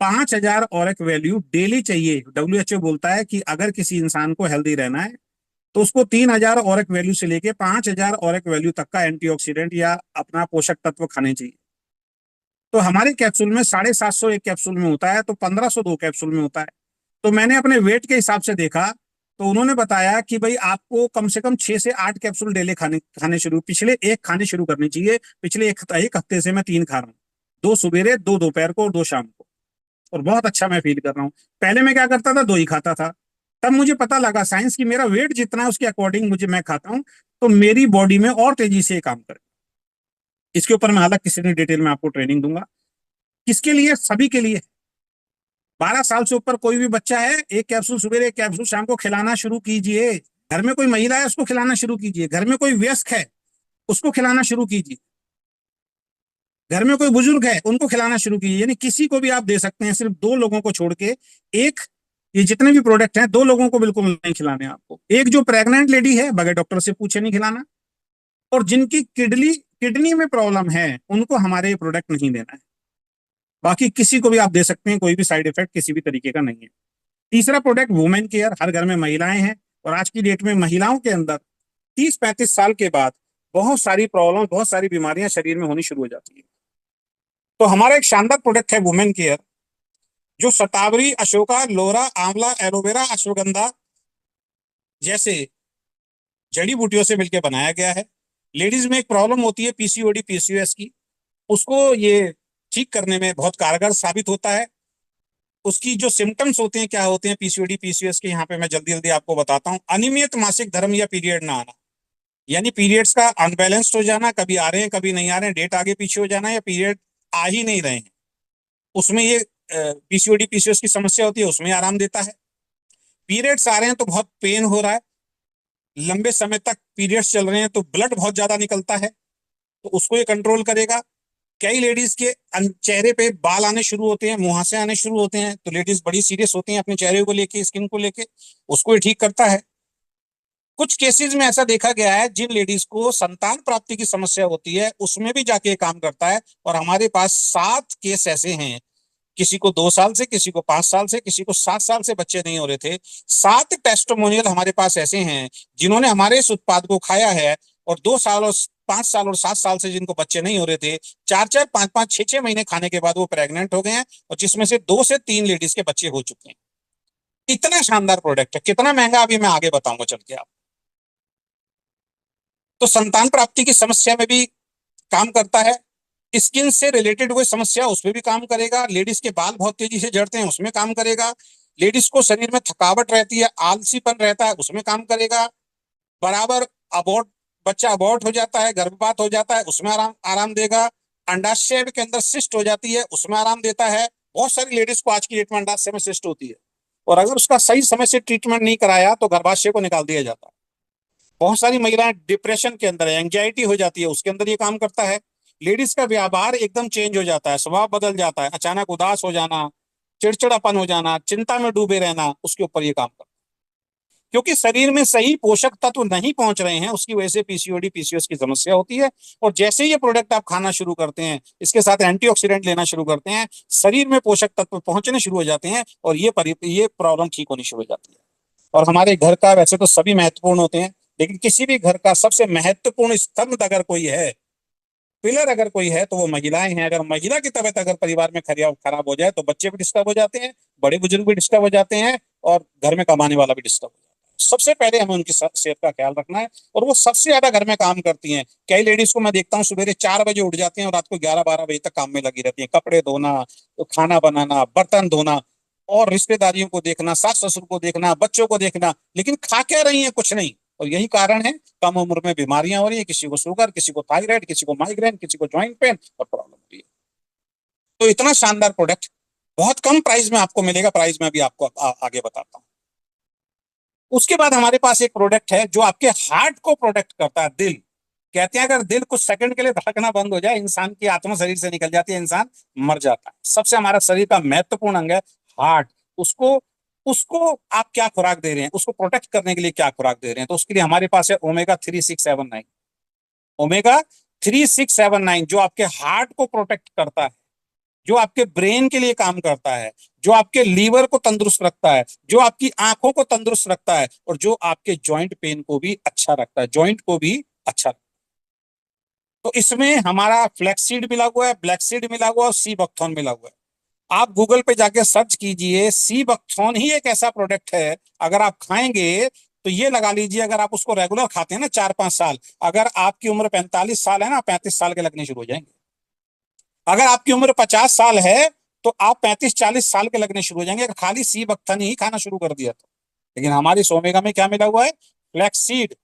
5,000 और एक वैल्यू डेली चाहिए। डब्ल्यूएचओ बोलता है कि अगर किसी इंसान को हेल्दी रहना है तो उसको 3,000 और एक वैल्यू से लेके 5,000 और एक वैल्यू तक का एंटीऑक्सीडेंट या अपना पोषक तत्व खाने चाहिए। तो हमारे कैप्सूल में 750 एक कैप्सूल में होता है, तो 1,500 दो कैप्सूल में होता है। तो मैंने अपने वेट के हिसाब से देखा, तो उन्होंने बताया कि भाई आपको कम से कम 6 से 8 कैप्सूल डेली खाने खाने शुरू पिछले एक खाने शुरू करनी चाहिए। पिछले एक हफ्ते से मैं 3 खा रहा हूँ, 2 सवेरे, 2 दोपहर को और 2 शाम को। और बहुत अच्छा मैं फील कर रहा हूँ। पहले मैं क्या करता था, 2 ही खाता था। तब मुझे पता लगा साइंस की, मेरा वेट जितना है उसके अकॉर्डिंग मुझे मैं खाता हूँ तो मेरी बॉडी में और तेजी से काम करे। इसके ऊपर मैं अलग किसी ने डिटेल में आपको ट्रेनिंग दूंगा। किसके लिए? सभी के लिए। 12 साल से ऊपर कोई भी बच्चा है, एक कैप्सूल सुबह, एक कैप्सूल शाम को खिलाना शुरू कीजिए। घर में कोई महिला है उसको खिलाना शुरू कीजिए। घर में कोई वयस्क है उसको खिलाना शुरू कीजिए। घर में कोई बुजुर्ग है उनको खिलाना शुरू कीजिए। यानी किसी को भी आप दे सकते हैं, सिर्फ 2 लोगों को छोड़ के। एक, ये जितने भी प्रोडक्ट हैं 2 लोगों को बिल्कुल नहीं खिलाने आपको। एक जो प्रेग्नेंट लेडी है, बगैर डॉक्टर से पूछे नहीं खिलाना। और जिनकी किडनी किडनी में प्रॉब्लम है उनको हमारे ये प्रोडक्ट नहीं देना है। बाकी किसी को भी आप दे सकते हैं, कोई भी साइड इफेक्ट किसी भी तरीके का नहीं है। तीसरा प्रोडक्ट वुमेन केयर। हर घर में महिलाएं हैं और आज की डेट में महिलाओं के अंदर 30-35 साल के बाद बहुत सारी प्रॉब्लम, बहुत सारी बीमारियां शरीर में होनी शुरू हो जाती है। तो हमारा एक शानदार प्रोडक्ट है वुमेन केयर, जो शतावरी, अशोका, लोरा, आंवला, एलोवेरा, अश्वगंधा जैसे जड़ी बूटियों से मिलकर बनाया गया है। लेडीज में एक प्रॉब्लम होती है पीसीओडी, पीसीओएस की, उसको ये ठीक करने में बहुत कारगर साबित होता है। उसकी जो सिम्टम्स होते हैं, क्या होते हैं पीसीओडी, पीसीओएस के, यहाँ पे मैं जल्दी जल्दी आपको बताता हूँ। अनियमित मासिक धर्म या पीरियड ना आना, यानी पीरियड्स का अनबैलेंस्ड हो जाना, कभी आ रहे हैं कभी नहीं आ रहे हैं, डेट आगे पीछे हो जाना, या पीरियड आ ही नहीं रहे हैं, उसमें ये पीसीओडी, पीसीओएस की समस्या होती है, उसमें आराम देता है। पीरियड्स आ रहे हैं तो बहुत पेन हो रहा है, लंबे समय तक पीरियड्स चल रहे हैं तो ब्लड बहुत ज्यादा निकलता है, तो उसको ये कंट्रोल करेगा। कई लेडीज के चेहरे पे बाल आने शुरू होते हैं, मुहासे आने शुरू होते हैं, तो लेडीज बड़ी सीरियस होती हैं अपने चेहरे को लेके, स्किन को लेके, उसको ये ठीक करता है। कुछ केसेस में ऐसा देखा गया है जिन लेडीज को संतान प्राप्ति की समस्या होती है उसमें भी जाके काम करता है। और हमारे पास 7 केस ऐसे हैं, किसी को 2 साल से, किसी को 5 साल से, किसी को 7 साल से बच्चे नहीं हो रहे थे। 7 टेस्टिमोनियल हमारे पास ऐसे हैं जिन्होंने हमारे इस उत्पाद को खाया है, और 2 साल और 5 साल और 7 साल से जिनको बच्चे नहीं हो रहे थे, 4-4, 5-5, 6-6 महीने खाने के बाद वो प्रेग्नेंट हो गए हैं, और जिसमें से 2 से 3 लेडीज के बच्चे हो चुके हैं। इतना शानदार प्रोडक्ट है, कितना महंगा अभी मैं आगे बताऊंगा चल के आप। तो संतान प्राप्ति की समस्या में भी काम करता है। स्किन से रिलेटेड कोई समस्या, उसमें भी काम करेगा। लेडीज के बाल बहुत तेजी से झड़ते हैं, उसमें काम करेगा। लेडीज को शरीर में थकावट रहती है, आलसीपन रहता है, उसमें काम करेगा। बराबर अबॉर्ट, बच्चा अबॉर्ट हो जाता है, गर्भपात हो जाता है, उसमें आराम आराम देगा। अंडाशय के अंदर सिस्ट हो जाती है, उसमें आराम देता है। बहुत सारी लेडीज को आज की डेट में अंडाशय में सिस्ट होती है, और अगर उसका सही समय से ट्रीटमेंट नहीं कराया तो गर्भाशय को निकाल दिया जाता है। बहुत सारी महिलाएं डिप्रेशन के अंदर, एंग्जाइटी हो जाती है, उसके अंदर ये काम करता है। लेडीज का व्यवहार एकदम चेंज हो जाता है, स्वभाव बदल जाता है, अचानक उदास हो जाना, चिड़चिड़ापन हो जाना, चिंता में डूबे रहना, उसके ऊपर ये काम करता है। क्योंकि शरीर में सही पोषक तत्व नहीं पहुंच रहे हैं, उसकी वजह से पीसीओडी, पीसीओएस की समस्या होती है। और जैसे ही ये प्रोडक्ट आप खाना शुरू करते हैं, इसके साथ एंटीऑक्सीडेंट लेना शुरू करते हैं, शरीर में पोषक तत्व पहुंचने शुरू हो जाते हैं, और ये प्रॉब्लम ठीक होनी शुरू हो जाती है। और हमारे घर का, वैसे तो सभी महत्वपूर्ण होते हैं, लेकिन किसी भी घर का सबसे महत्वपूर्ण स्तंभ अगर कोई है, पिलर अगर कोई है, तो वो महिलाएं हैं। अगर महिला की तबीयत अगर परिवार में खराब हो जाए तो बच्चे भी डिस्टर्ब हो जाते हैं, बड़े बुजुर्ग भी डिस्टर्ब हो जाते हैं, और घर में कमाने वाला भी डिस्टर्ब हो जाता है। सबसे पहले हमें उनकी सेहत का ख्याल रखना है, और वो सबसे ज्यादा घर में काम करती हैं। कई लेडीज को मैं देखता हूँ सुबह 4 बजे उठ जाती हैं और रात को 11-12 बजे तक काम में लगी रहती हैं, कपड़े धोना, तो खाना बनाना, बर्तन धोना। और रिश्तेदारियों को देखना, सास ससुर को देखना, बच्चों को देखना, लेकिन खा क्या रही है? कुछ नहीं। और यही कारण है कम उम्र में बीमारियां हो रही है, किसी को शुगर, किसी को थायराइड, किसी को माइग्रेन, किसी को ज्वाइंट पेन और प्रॉब्लम हो रही है। तो इतना शानदार प्रोडक्ट बहुत कम प्राइस में आपको मिलेगा। प्राइस में भी आपको आगे बताता हूँ। उसके बाद हमारे पास एक प्रोडक्ट है जो आपके हार्ट को प्रोटेक्ट करता है। दिल, कहते हैं अगर दिल कुछ सेकंड के लिए धड़कना बंद हो जाए, इंसान की आत्मा शरीर से निकल जाती है, इंसान मर जाता है। सबसे हमारा शरीर का महत्वपूर्ण अंग है हार्ट। उसको उसको आप क्या खुराक दे रहे हैं, उसको प्रोटेक्ट करने के लिए क्या खुराक दे रहे हैं? तो उसके लिए हमारे पास है ओमेगा 3679। ओमेगा 3679 जो आपके हार्ट को प्रोटेक्ट करता है, जो आपके ब्रेन के लिए काम करता है, जो आपके लीवर को तंदुरुस्त रखता है, जो आपकी आंखों को तंदुरुस्त रखता है, और जो आपके जॉइंट पेन को भी अच्छा रखता है, जॉइंट को भी अच्छा। तो इसमें हमारा फ्लैक्सीड मिला हुआ है, ब्लैक सीड मिला हुआ है और सी बकथॉर्न मिला हुआ है। आप गूगल पे जाके सर्च कीजिए, सी बकथॉर्न ही एक ऐसा प्रोडक्ट है, अगर आप खाएंगे तो ये लगा लीजिए, अगर आप उसको रेगुलर खाते हैं ना 4-5 साल, अगर आपकी उम्र 45 साल है ना, 35 साल के लगने शुरू हो जाएंगे। अगर आपकी उम्र 50 साल है तो आप 35-40 साल के लगने शुरू हो जाएंगे, अगर खाली सी बकथन ही खाना शुरू कर दिया तो। लेकिन हमारी सोमेगा में क्या मिला हुआ है? फ्लैक्सीड,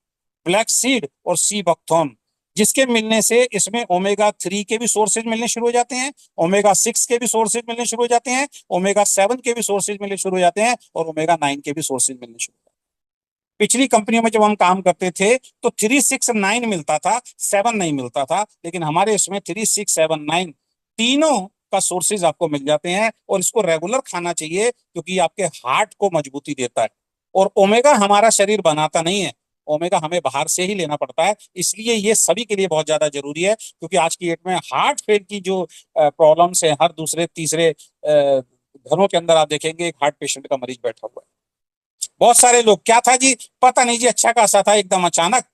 ब्लैक सीड और सी बकथॉर्न, जिसके मिलने से इसमें ओमेगा 3 के भी सोर्सेज मिलने शुरू हो जाते हैं, ओमेगा 6 के भी सोर्सेज मिलने शुरू हो जाते हैं, ओमेगा 7 के भी सोर्सेज मिलने शुरू हो जाते हैं, और ओमेगा 9 के भी सोर्सेज मिलने शुरू हो जाते हैं। पिछली कंपनियों में जब हम काम करते थे तो 369 मिलता था, 7 नहीं मिलता था, लेकिन हमारे इसमें 3679 तीनों का सोर्सेज आपको मिल जाते हैं, और इसको रेगुलर खाना चाहिए क्योंकि आपके हार्ट को मजबूती देता है। और ओमेगा हमारा शरीर बनाता नहीं है, ओमेगा हमें बाहर से ही लेना पड़ता है, इसलिए ये सभी के लिए बहुत ज्यादा जरूरी है। क्योंकि आज की डेट में हार्ट फेल की जो प्रॉब्लम्स है, हर दूसरे तीसरे घरों के अंदर आप देखेंगे एक हार्ट पेशेंट का मरीज बैठा हुआ है। बहुत सारे लोग, क्या था जी, पता नहीं जी, अच्छा खासा था, एकदम अचानक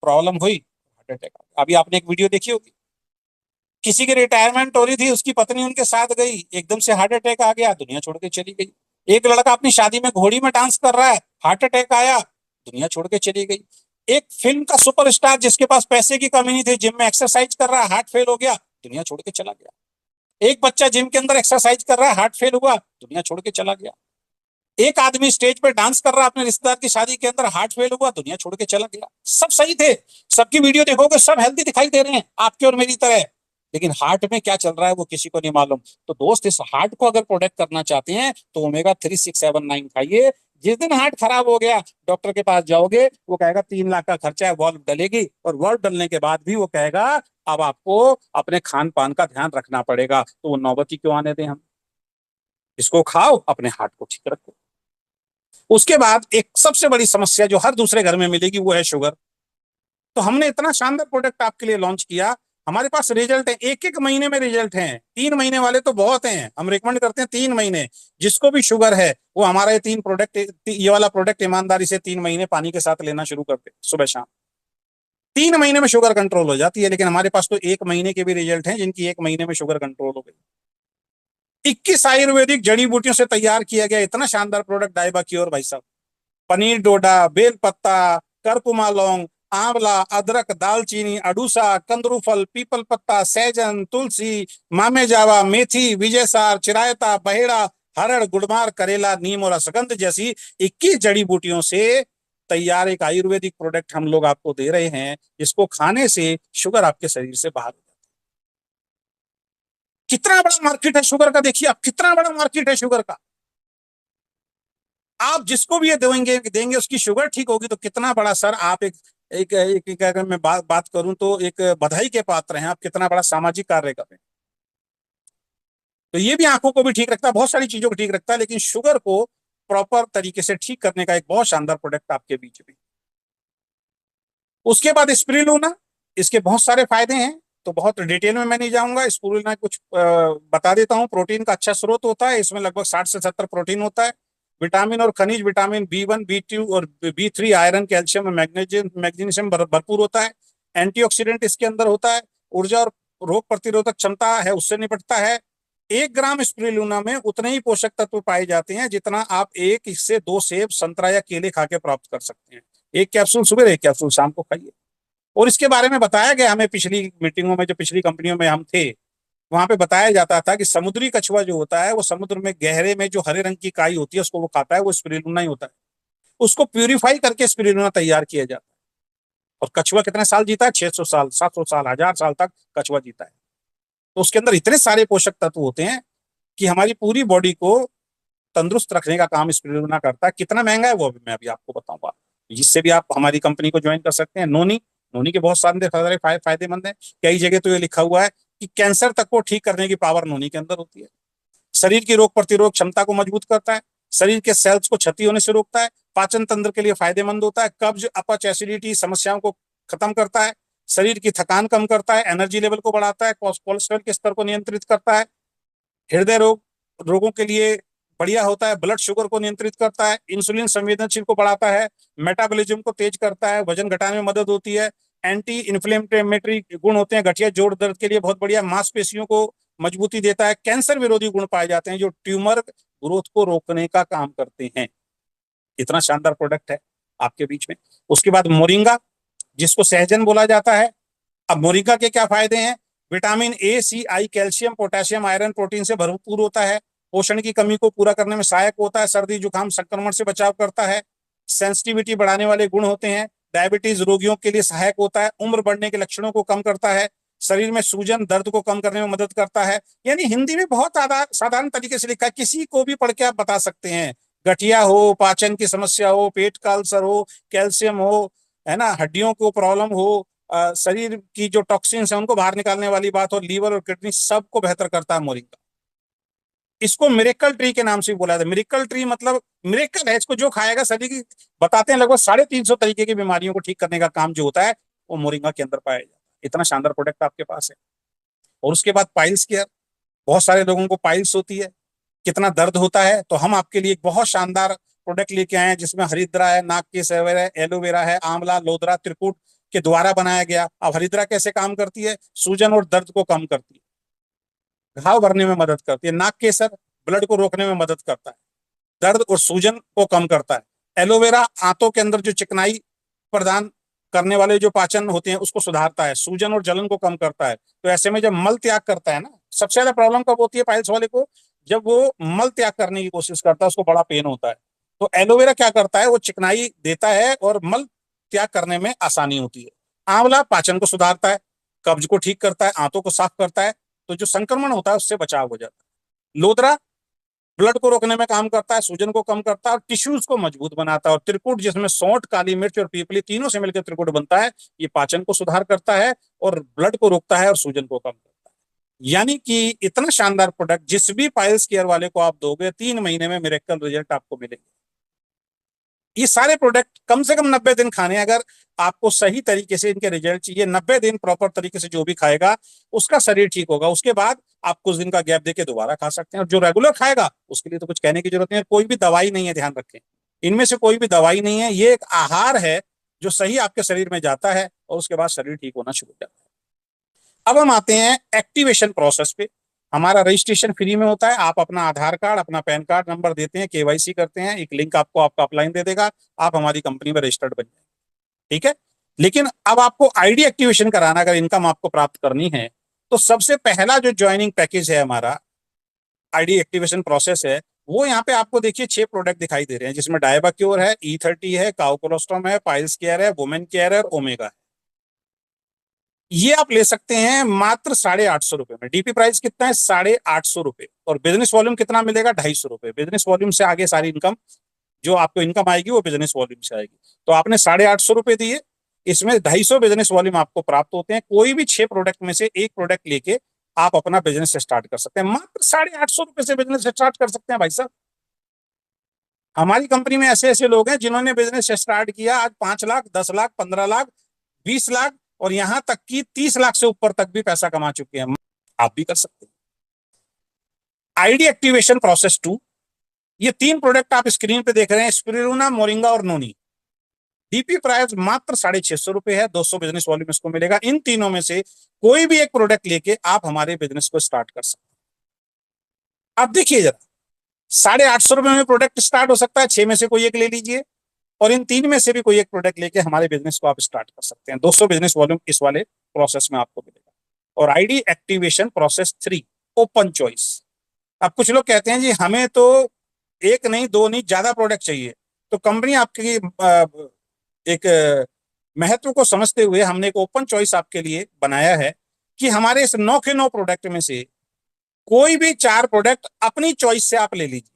प्रॉब्लम हुई, हार्ट अटैक आ गया। अभी आपने एक वीडियो देखी होगी, किसी की रिटायरमेंट हो रही थी, उसकी पत्नी उनके साथ गई, एकदम से हार्ट अटैक आ गया, दुनिया छोड़ के चली गई। एक लड़का अपनी शादी में घोड़ी में डांस कर रहा है, हार्ट अटैक आया, दुनिया छोड़ के चली गई। एक फिल्म का सुपरस्टार जिसके पास पैसे की कमी नहीं थी, जिम में एक्सरसाइज कर रहा है, हार्ट फेल हो गया, दुनिया छोड़ के चला गया। एक बच्चा जिम के अंदर एक्सरसाइज कर रहा है, हार्ट फेल हुआ, दुनिया छोड़ के चला गया। एक आदमी स्टेज पे डांस कर रहा है अपने रिश्तेदार की शादी के अंदर, हार्ट फेल हुआ, दुनिया छोड़ के चला गया। सब सही थे, सबकी वीडियो देखोगे सब हेल्दी दिखाई दे रहे हैं आपके और मेरी तरह, लेकिन हार्ट में क्या चल रहा है वो किसी को नहीं मालूम। तो दोस्त, इस हार्ट को अगर प्रोटेक्ट करना चाहते हैं तो ओमेगा 3679 खाइए। जिस दिन हार्ट खराब हो गया, डॉक्टर के पास जाओगे, वो कहेगा 3 लाख का खर्चा है, वॉल्व डलेगी, और वॉल्व डलने के बाद भी वो कहेगा अब आपको अपने खान पान का ध्यान रखना पड़ेगा। तो वो नौबती क्यों आने दें हम? इसको खाओ, अपने हार्ट को ठीक रखो। उसके बाद एक सबसे बड़ी समस्या जो हर दूसरे घर में मिलेगी वो है शुगर। तो हमने इतना शानदार प्रोडक्ट आपके लिए लॉन्च किया, हमारे पास रिजल्ट है, एक एक महीने में रिजल्ट हैं। 3 महीने वाले तो बहुत हैं, हम रिकमेंड करते हैं 3 महीने। जिसको भी शुगर है वो हमारा ये 3 प्रोडक्ट, ये वाला प्रोडक्ट ईमानदारी से 3 महीने पानी के साथ लेना शुरू करते, सुबह शाम। 3 महीने में शुगर कंट्रोल हो जाती है। लेकिन हमारे पास तो 1 महीने के भी रिजल्ट हैं, जिनकी 1 महीने में शुगर कंट्रोल हो गई। 21 आयुर्वेदिक जड़ी बूटियों से तैयार किया गया इतना शानदार प्रोडक्ट डाइबा क्योर भाई साहब। पनीर डोडा, बेल पत्ता, करकुमा लौंग, आंवला, अदरक, दालचीनी, अडूसा, कंदरू फल, पीपल पत्ता, सहजन, तुलसी, मामे जावा, मेथी, विजयसार, चिरायता, बहेड़ा, हरड़, गुड़मार, करेला, नीम और अश्वगंध जैसी 21 जड़ी बूटियों से तैयार एक आयुर्वेदिक प्रोडक्ट हम लोग आपको दे रहे हैं, जिसको खाने से शुगर आपके शरीर से बाहर हो जाती है। कितना बड़ा मार्केट है शुगर का, देखिए आप, कितना बड़ा मार्केट है शुगर का। आप जिसको भी ये देंगे देंगे उसकी शुगर ठीक होगी, तो कितना बड़ा सर आप एक अगर मैं बात करूं तो एक बधाई के पात्र हैं आप, कितना बड़ा सामाजिक कार्य कर रहे हैं। तो ये भी आंखों को भी ठीक रखता है, बहुत सारी चीजों को ठीक रखता है, लेकिन शुगर को प्रॉपर तरीके से ठीक करने का एक बहुत शानदार प्रोडक्ट आपके बीच में। उसके बाद स्पिरुलिना, इसके बहुत सारे फायदे हैं, तो बहुत डिटेल में मैं नहीं जाऊंगा। स्पिरुलिना कुछ बता देता हूँ। प्रोटीन का अच्छा स्रोत होता है, इसमें लगभग 60 से 70 प्रोटीन होता है। विटामिन और खनिज, विटामिन B1, B2 और B3, iron, calcium, magnesium magnesium भरपूर होता है। एंटीऑक्सीडेंट इसके अंदर होता है, ऊर्जा और रोग प्रतिरोधक क्षमता है उससे निपटता है। 1 ग्राम स्पिरुलिना में उतने ही पोषक तत्व पाए जाते हैं जितना आप 1 से 2 सेब, संतरा या केले खा के प्राप्त कर सकते हैं। 1 कैप्सूल सुबह, 1 कैप्सूल शाम को खाइए। और इसके बारे में बताया गया हमें पिछली मीटिंगों में, जो पिछली कंपनियों में हम थे, वहां पे बताया जाता था कि समुद्री कछुआ जो होता है वो समुद्र में गहरे में जो हरे रंग की काई होती है उसको वो खाता है, वो स्पिरुलिना ही होता है। उसको प्यूरिफाई करके स्पिरुलिना तैयार किया जाता है। और कछुआ कितने साल जीता है? 600 साल, 700 साल, 1000 साल तक कछुआ जीता है। तो उसके अंदर इतने सारे पोषक तत्व होते हैं कि हमारी पूरी बॉडी को तंदुरुस्त रखने का काम स्पिरुलिना करता है। कितना महंगा है वो भी मैं अभी आपको बताऊंगा, जिससे भी आप हमारी कंपनी को ज्वाइन कर सकते हैं। नोनी, नोनी के बहुत सारे फायदेमंद है। कई जगह तो ये लिखा हुआ है कि कैंसर तक को ठीक करने की पावर नोनी के अंदर होती है। शरीर की रोग प्रतिरोध क्षमता को मजबूत करता है। शरीर के सेल्स को क्षति होने से रोकता है। पाचन तंत्र के लिए फायदेमंद होता है। कब्ज, अपच, एसिडिटी समस्याओं को खत्म करता है। शरीर की थकान कम करता है। एनर्जी लेवल को बढ़ाता है। कोलेस्ट्रॉल के स्तर को नियंत्रित करता है। हृदय रोगों के लिए बढ़िया होता है। ब्लड शुगर को नियंत्रित करता है। इंसुलिन संवेदनशील को बढ़ाता है। मेटाबॉलिज्म को तेज करता है। वजन घटाने में मदद होती है। एंटी इन्फ्लेमेटरी गुण होते हैं, गठिया जोड़ दर्द के लिए बहुत बढ़िया। मांसपेशियों को मजबूती देता है। कैंसर विरोधी गुण पाए जाते हैं जो ट्यूमर ग्रोथ को रोकने का काम करते हैं। इतना शानदार प्रोडक्ट है आपके बीच में। उसके बाद मोरिंगा, जिसको सहजन बोला जाता है। अब मोरिंगा के क्या फायदे हैं? Vitamin A, C, I, calcium, potassium, iron, protein से भरपूर होता है। पोषण की कमी को पूरा करने में सहायक होता है। सर्दी जुकाम संक्रमण से बचाव करता है। सेंसिटिविटी बढ़ाने वाले गुण होते हैं। डायबिटीज रोगियों के लिए सहायक होता है। उम्र बढ़ने के लक्षणों को कम करता है। शरीर में सूजन दर्द को कम करने में मदद करता है। यानी हिंदी में बहुत साधारण तरीके से लिखा है, किसी को भी पढ़ के आप बता सकते हैं। गठिया हो, पाचन की समस्या हो, पेट का अल्सर हो, कैल्शियम हो, है ना, हड्डियों को प्रॉब्लम हो, शरीर की जो टॉक्सिन्स है उनको बाहर निकालने वाली बात हो, लीवर और किडनी सबको बेहतर करता है मोरिंगा। इसको मिरेकल ट्री के नाम से बोला जाता है। मिरेकल ट्री मतलब मिरेकल है। इसको जो खाएगा शरीर की, बताते हैं, लगभग 350 तरीके की बीमारियों को ठीक करने का काम जो होता है वो मोरिंगा के अंदर पाया जाता है। इतना शानदार प्रोडक्ट आपके पास है। और उसके बाद पाइल्स केयर। बहुत सारे लोगों को पाइल्स होती है, कितना दर्द होता है, तो हम आपके लिए एक बहुत शानदार प्रोडक्ट लेके आए हैं जिसमें हरिद्रा है, नाग केसर है, एलोवेरा है, आंवला, लोदरा, त्रिकुट के द्वारा बनाया गया। अब हरिद्रा कैसे काम करती है? सूजन और दर्द को कम करती है, घाव भरने में मदद करती है। नाग केसर ब्लड को रोकने में मदद करता है, दर्द और सूजन को कम करता है। एलोवेरा आंतों के अंदर जो चिकनाई प्रदान करने वाले जो पाचन होते हैं उसको सुधारता है। सूजन और जलन को कम करता है। तो ऐसे में जब मल त्याग करता है ना, सबसे ज्यादा प्रॉब्लम कब होती है पाइल्स वाले को? जब वो मल त्याग करने की कोशिश करता है, उसको बड़ा पेन होता है। तो एलोवेरा क्या करता है? वो चिकनाई देता है और मल त्याग करने में आसानी होती है। आंवला पाचन को सुधारता है, कब्ज को ठीक करता है, आंतों को साफ करता है, तो जो संक्रमण होता है उससे बचाव हो जाता है। लोदरा ब्लड को रोकने में काम करता है, सूजन को कम करता है और टिश्यूज को मजबूत बनाता है। और त्रिकुट, जिसमें सौंठ, काली मिर्च और पीपली तीनों से मिलकर त्रिकुट बनता है, ये पाचन को सुधार करता है और ब्लड को रोकता है और सूजन को कम करता है। यानी कि इतना शानदार प्रोडक्ट जिस भी पाइल्स केयर वाले को आप दोगे 3 महीने में मिरेकल रिजल्ट आपको मिलेंगे। ये सारे प्रोडक्ट कम से कम 90 दिन खाने। अगर आपको सही तरीके से इनके रिजल्ट चाहिए, 90 दिन प्रॉपर तरीके से जो भी खाएगा उसका शरीर ठीक होगा। उसके बाद आप कुछ दिन का गैप देके दोबारा खा सकते हैं। और जो रेगुलर खाएगा उसके लिए तो कुछ कहने की जरूरत नहीं है। कोई भी दवाई नहीं है, ध्यान रखें, इनमें से कोई भी दवाई नहीं है। ये एक आहार है जो सही आपके शरीर में जाता है और उसके बाद शरीर ठीक होना शुरू हो जाता है। अब हम आते हैं एक्टिवेशन प्रोसेस पे। हमारा रजिस्ट्रेशन फ्री में होता है। आप अपना आधार कार्ड, अपना पैन कार्ड नंबर देते हैं, केवाईसी करते हैं, एक लिंक आपको आपका अपलाइन दे देगा, आप हमारी कंपनी में रजिस्टर्ड बन जाए। ठीक है। लेकिन अब आपको आईडी एक्टिवेशन कराना, अगर इनकम आपको प्राप्त करनी है, तो सबसे पहला जो ज्वाइनिंग पैकेज है हमारा, आईडी एक्टिवेशन प्रोसेस है, वो यहाँ पे आपको देखिए 6 प्रोडक्ट दिखाई दे रहे हैं, जिसमें डायबा क्योर है, E30 है, काउ कोलोस्ट्रॉम है, पाइल्स केयर है, वुमेन केयर है और ओमेगा है। ये आप ले सकते हैं मात्र 850 रुपए में। डीपी प्राइस कितना है? 850 रुपए। और बिजनेस वॉल्यूम कितना मिलेगा? 250 रुपए। बिजनेस वॉल्यूम से आगे सारी इनकम, जो आपको इनकम आएगी वो बिजनेस वॉल्यूम से आएगी। तो आपने 850 रुपए दिए, इसमें 250 बिजनेस वॉल्यूम आपको प्राप्त होते हैं। कोई भी 6 प्रोडक्ट में से एक प्रोडक्ट लेके आप अपना बिजनेस स्टार्ट कर सकते हैं। मात्र 850 रुपए से बिजनेस स्टार्ट कर सकते हैं भाई साहब। हमारी कंपनी में ऐसे ऐसे लोग हैं जिन्होंने बिजनेस स्टार्ट किया, आज 5 लाख, 10 लाख, 15 लाख, 20 लाख और यहां तक कि 30 लाख से ऊपर तक भी पैसा कमा चुके हैं। आप भी कर सकते हैं। आईडी एक्टिवेशन प्रोसेस 2, ये 3 प्रोडक्ट आप स्क्रीन पे देख रहे हैं, स्पिरुलिना, मोरिंगा और नोनी। डीपी प्राइस मात्र 650 रुपए है। 200 बिजनेस वॉल्यूम इसको मिलेगा। इन तीनों में से कोई भी एक प्रोडक्ट लेके आप हमारे बिजनेस को स्टार्ट कर सकते हैं। अब देखिए जरा, 850 रुपए में प्रोडक्ट स्टार्ट हो सकता है। 6 में से कोई एक ले लीजिए और इन 3 में से भी कोई एक प्रोडक्ट लेके हमारे बिजनेस को आप स्टार्ट कर सकते हैं। 200 बिजनेस वॉल्यूम इस वाले प्रोसेस में आपको मिलेगा। और ID activation process 3, open choice. अब कुछ लोग कहते हैं जी हमें तो एक नहीं, दो नहीं, ज्यादा प्रोडक्ट चाहिए। तो कंपनी आपकी एक महत्व को समझते हुए हमने एक ओपन चॉइस आपके लिए बनाया है कि हमारे इस 9 के 9 प्रोडक्ट में से कोई भी 4 प्रोडक्ट अपनी चॉइस से आप ले लीजिए।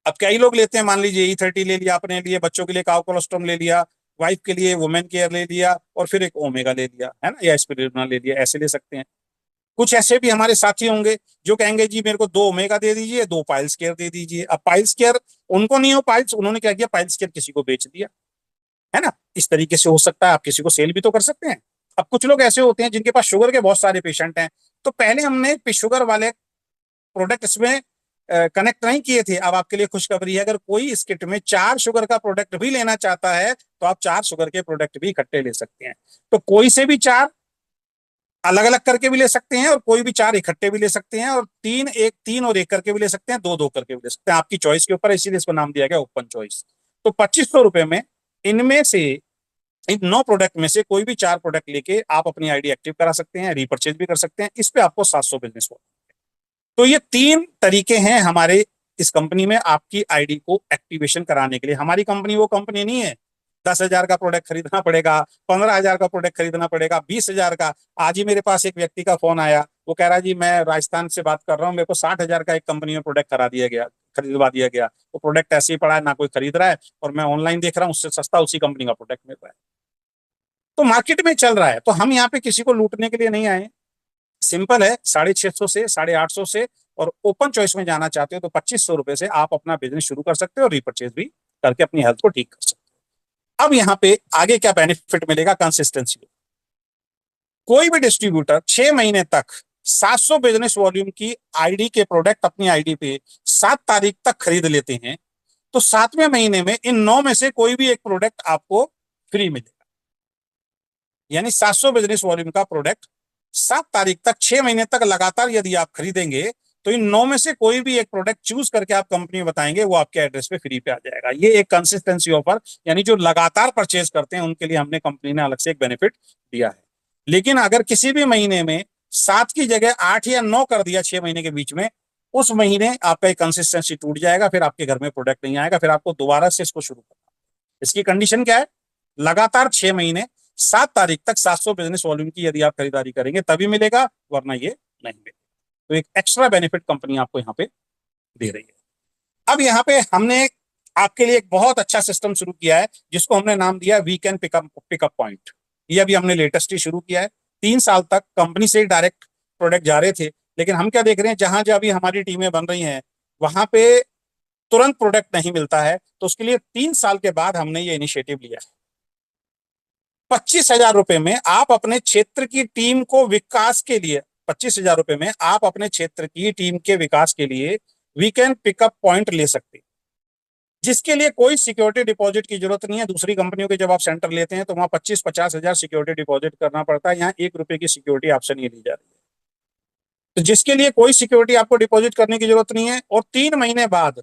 अब कई लोग लेते हैं, मान लीजिए E30 ले लिया अपने लिए, बच्चों के लिए काउ कोलोस्टोम ले लिया, वाइफ के लिए वुमेन केयर ले लिया, और फिर एक ओमेगा ले लिया, है ना, या स्पिरुलिना ले लिया, ऐसे ले सकते हैं। कुछ ऐसे भी हमारे साथी होंगे जो कहेंगे जी मेरे को 2 ओमेगा दे दीजिए, 2 पाइल्स केयर दे दीजिए। अब पाइल्स केयर उनको नहीं हो पाइल्स, उन्होंने क्या किया, पाइल्स केयर किसी को बेच दिया, है ना। इस तरीके से हो सकता है, आप किसी को सेल भी तो कर सकते हैं। अब कुछ लोग ऐसे होते हैं जिनके पास शुगर के बहुत सारे पेशेंट हैं, तो पहले हमने शुगर वाले प्रोडक्ट इसमें कनेक्ट नहीं किए थे। अब आपके लिए खुशखबरी है, अगर कोई इस किट में 4 शुगर का प्रोडक्ट भी लेना चाहता है तो आप 4 शुगर के प्रोडक्ट भी इकट्ठे ले सकते हैं। तो कोई से भी 4 अलग अलग करके भी ले सकते हैं, और कोई भी 4 इकट्ठे भी ले सकते हैं, और 3 और 1 करके भी ले सकते हैं, 2 करके भी ले सकते हैं, आपकी चॉइस के ऊपर, इसीलिए इसको नाम दिया गया ओपन चॉइस। तो 2500 रुपए में इनमें से, इन 9 प्रोडक्ट में से कोई भी 4 प्रोडक्ट लेके आप अपनी आईडी एक्टिव करा सकते हैं, रीपरचेज भी कर सकते हैं। इस पे आपको 700 बिजनेस हो। तो ये 3 तरीके हैं हमारे इस कंपनी में आपकी आईडी को एक्टिवेशन कराने के लिए। हमारी कंपनी वो कंपनी नहीं है 10,000 का प्रोडक्ट खरीदना पड़ेगा, 15,000 का प्रोडक्ट खरीदना पड़ेगा, 20,000 का। आज ही मेरे पास एक व्यक्ति का फोन आया, वो कह रहा जी मैं राजस्थान से बात कर रहा हूँ, मेरे को 60,000 का एक कंपनी में प्रोडक्ट खरीदवा दिया गया। वो प्रोडक्ट ऐसे ही पड़ा है, ना कोई खरीद रहा है, और मैं ऑनलाइन देख रहा हूँ उससे सस्ता उसी कंपनी का प्रोडक्ट मिल रहा है। तो मार्केट में चल रहा है, तो हम यहाँ पे किसी को लूटने के लिए नहीं आए। सिंपल है, 650 से 850 से, और ओपन चॉइस में जाना चाहते हो तो 2500 रुपए से आप अपना बिजनेस शुरू कर सकते हो, और रिपर्चेज भी करके अपनी हेल्थ को ठीक कर सकते हो। अब यहाँ पे आगे क्या बेनिफिट मिलेगा, कंसिस्टेंसी। कोई भी डिस्ट्रीब्यूटर 6 महीने तक 700 बिजनेस वॉल्यूम की आईडी के प्रोडक्ट अपनी आईडी पे 7 तारीख तक खरीद लेते हैं, तो 7वें महीने में इन 9 में से कोई भी एक प्रोडक्ट आपको फ्री मिलेगा। यानी 700 बिजनेस वॉल्यूम का प्रोडक्ट 7 तारीख तक, 6 महीने तक लगातार यदि आप खरीदेंगे, तो इन 9 में से कोई भी एक प्रोडक्ट चूज करके आप कंपनी में बताएंगे, वो आपके एड्रेस पे फ्री पे आ जाएगा। ये एक कंसिस्टेंसी ऑफर, यानी जो लगातार परचेज करते हैं उनके लिए हमने कंपनी ने अलग से एक बेनिफिट दिया है। लेकिन अगर किसी भी महीने में 7 की जगह 8 या 9 कर दिया 6 महीने के बीच में, उस महीने आपका एक कंसिस्टेंसी टूट जाएगा, फिर आपके घर में प्रोडक्ट नहीं आएगा, फिर आपको दोबारा से इसको शुरू करना। इसकी कंडीशन क्या है, लगातार 6 महीने 7 तारीख तक 700 बिजनेस वॉल्यूम की यदि आप खरीदारी करेंगे तभी मिलेगा, वरना ये नहीं मिलेगा। तो एक एक्स्ट्रा बेनिफिट कंपनी आपको यहाँ पे दे रही है। अब यहाँ पे हमने आपके लिए एक बहुत अच्छा सिस्टम शुरू किया है, जिसको हमने नाम दिया वीकेंड पिकअप पॉइंट। ये अभी हमने लेटेस्ट ही शुरू किया है। 3 साल तक कंपनी से डायरेक्ट प्रोडक्ट जा रहे थे, लेकिन हम क्या देख रहे हैं, जहां जहां भी हमारी टीमें बन रही हैं वहां पे तुरंत प्रोडक्ट नहीं मिलता है, तो उसके लिए 3 साल के बाद हमने ये इनिशिएटिव लिया है। 25,000 रुपए में आप अपने क्षेत्र की टीम को विकास के लिए, 25,000 रुपए में आप अपने क्षेत्र की टीम के विकास के लिए वीकेंड पिकअप पॉइंट ले सकते हैं, जिसके लिए कोई सिक्योरिटी डिपॉजिट की जरूरत नहीं है। दूसरी कंपनियों के जब आप सेंटर लेते हैं तो वहां 25-50 हजार सिक्योरिटी डिपॉजिट करना पड़ता है, यहाँ 1 रुपए की सिक्योरिटी आपसे नहीं ली जा रही है। तो जिसके लिए कोई सिक्योरिटी आपको डिपॉजिट करने की जरूरत नहीं है, और 3 महीने बाद,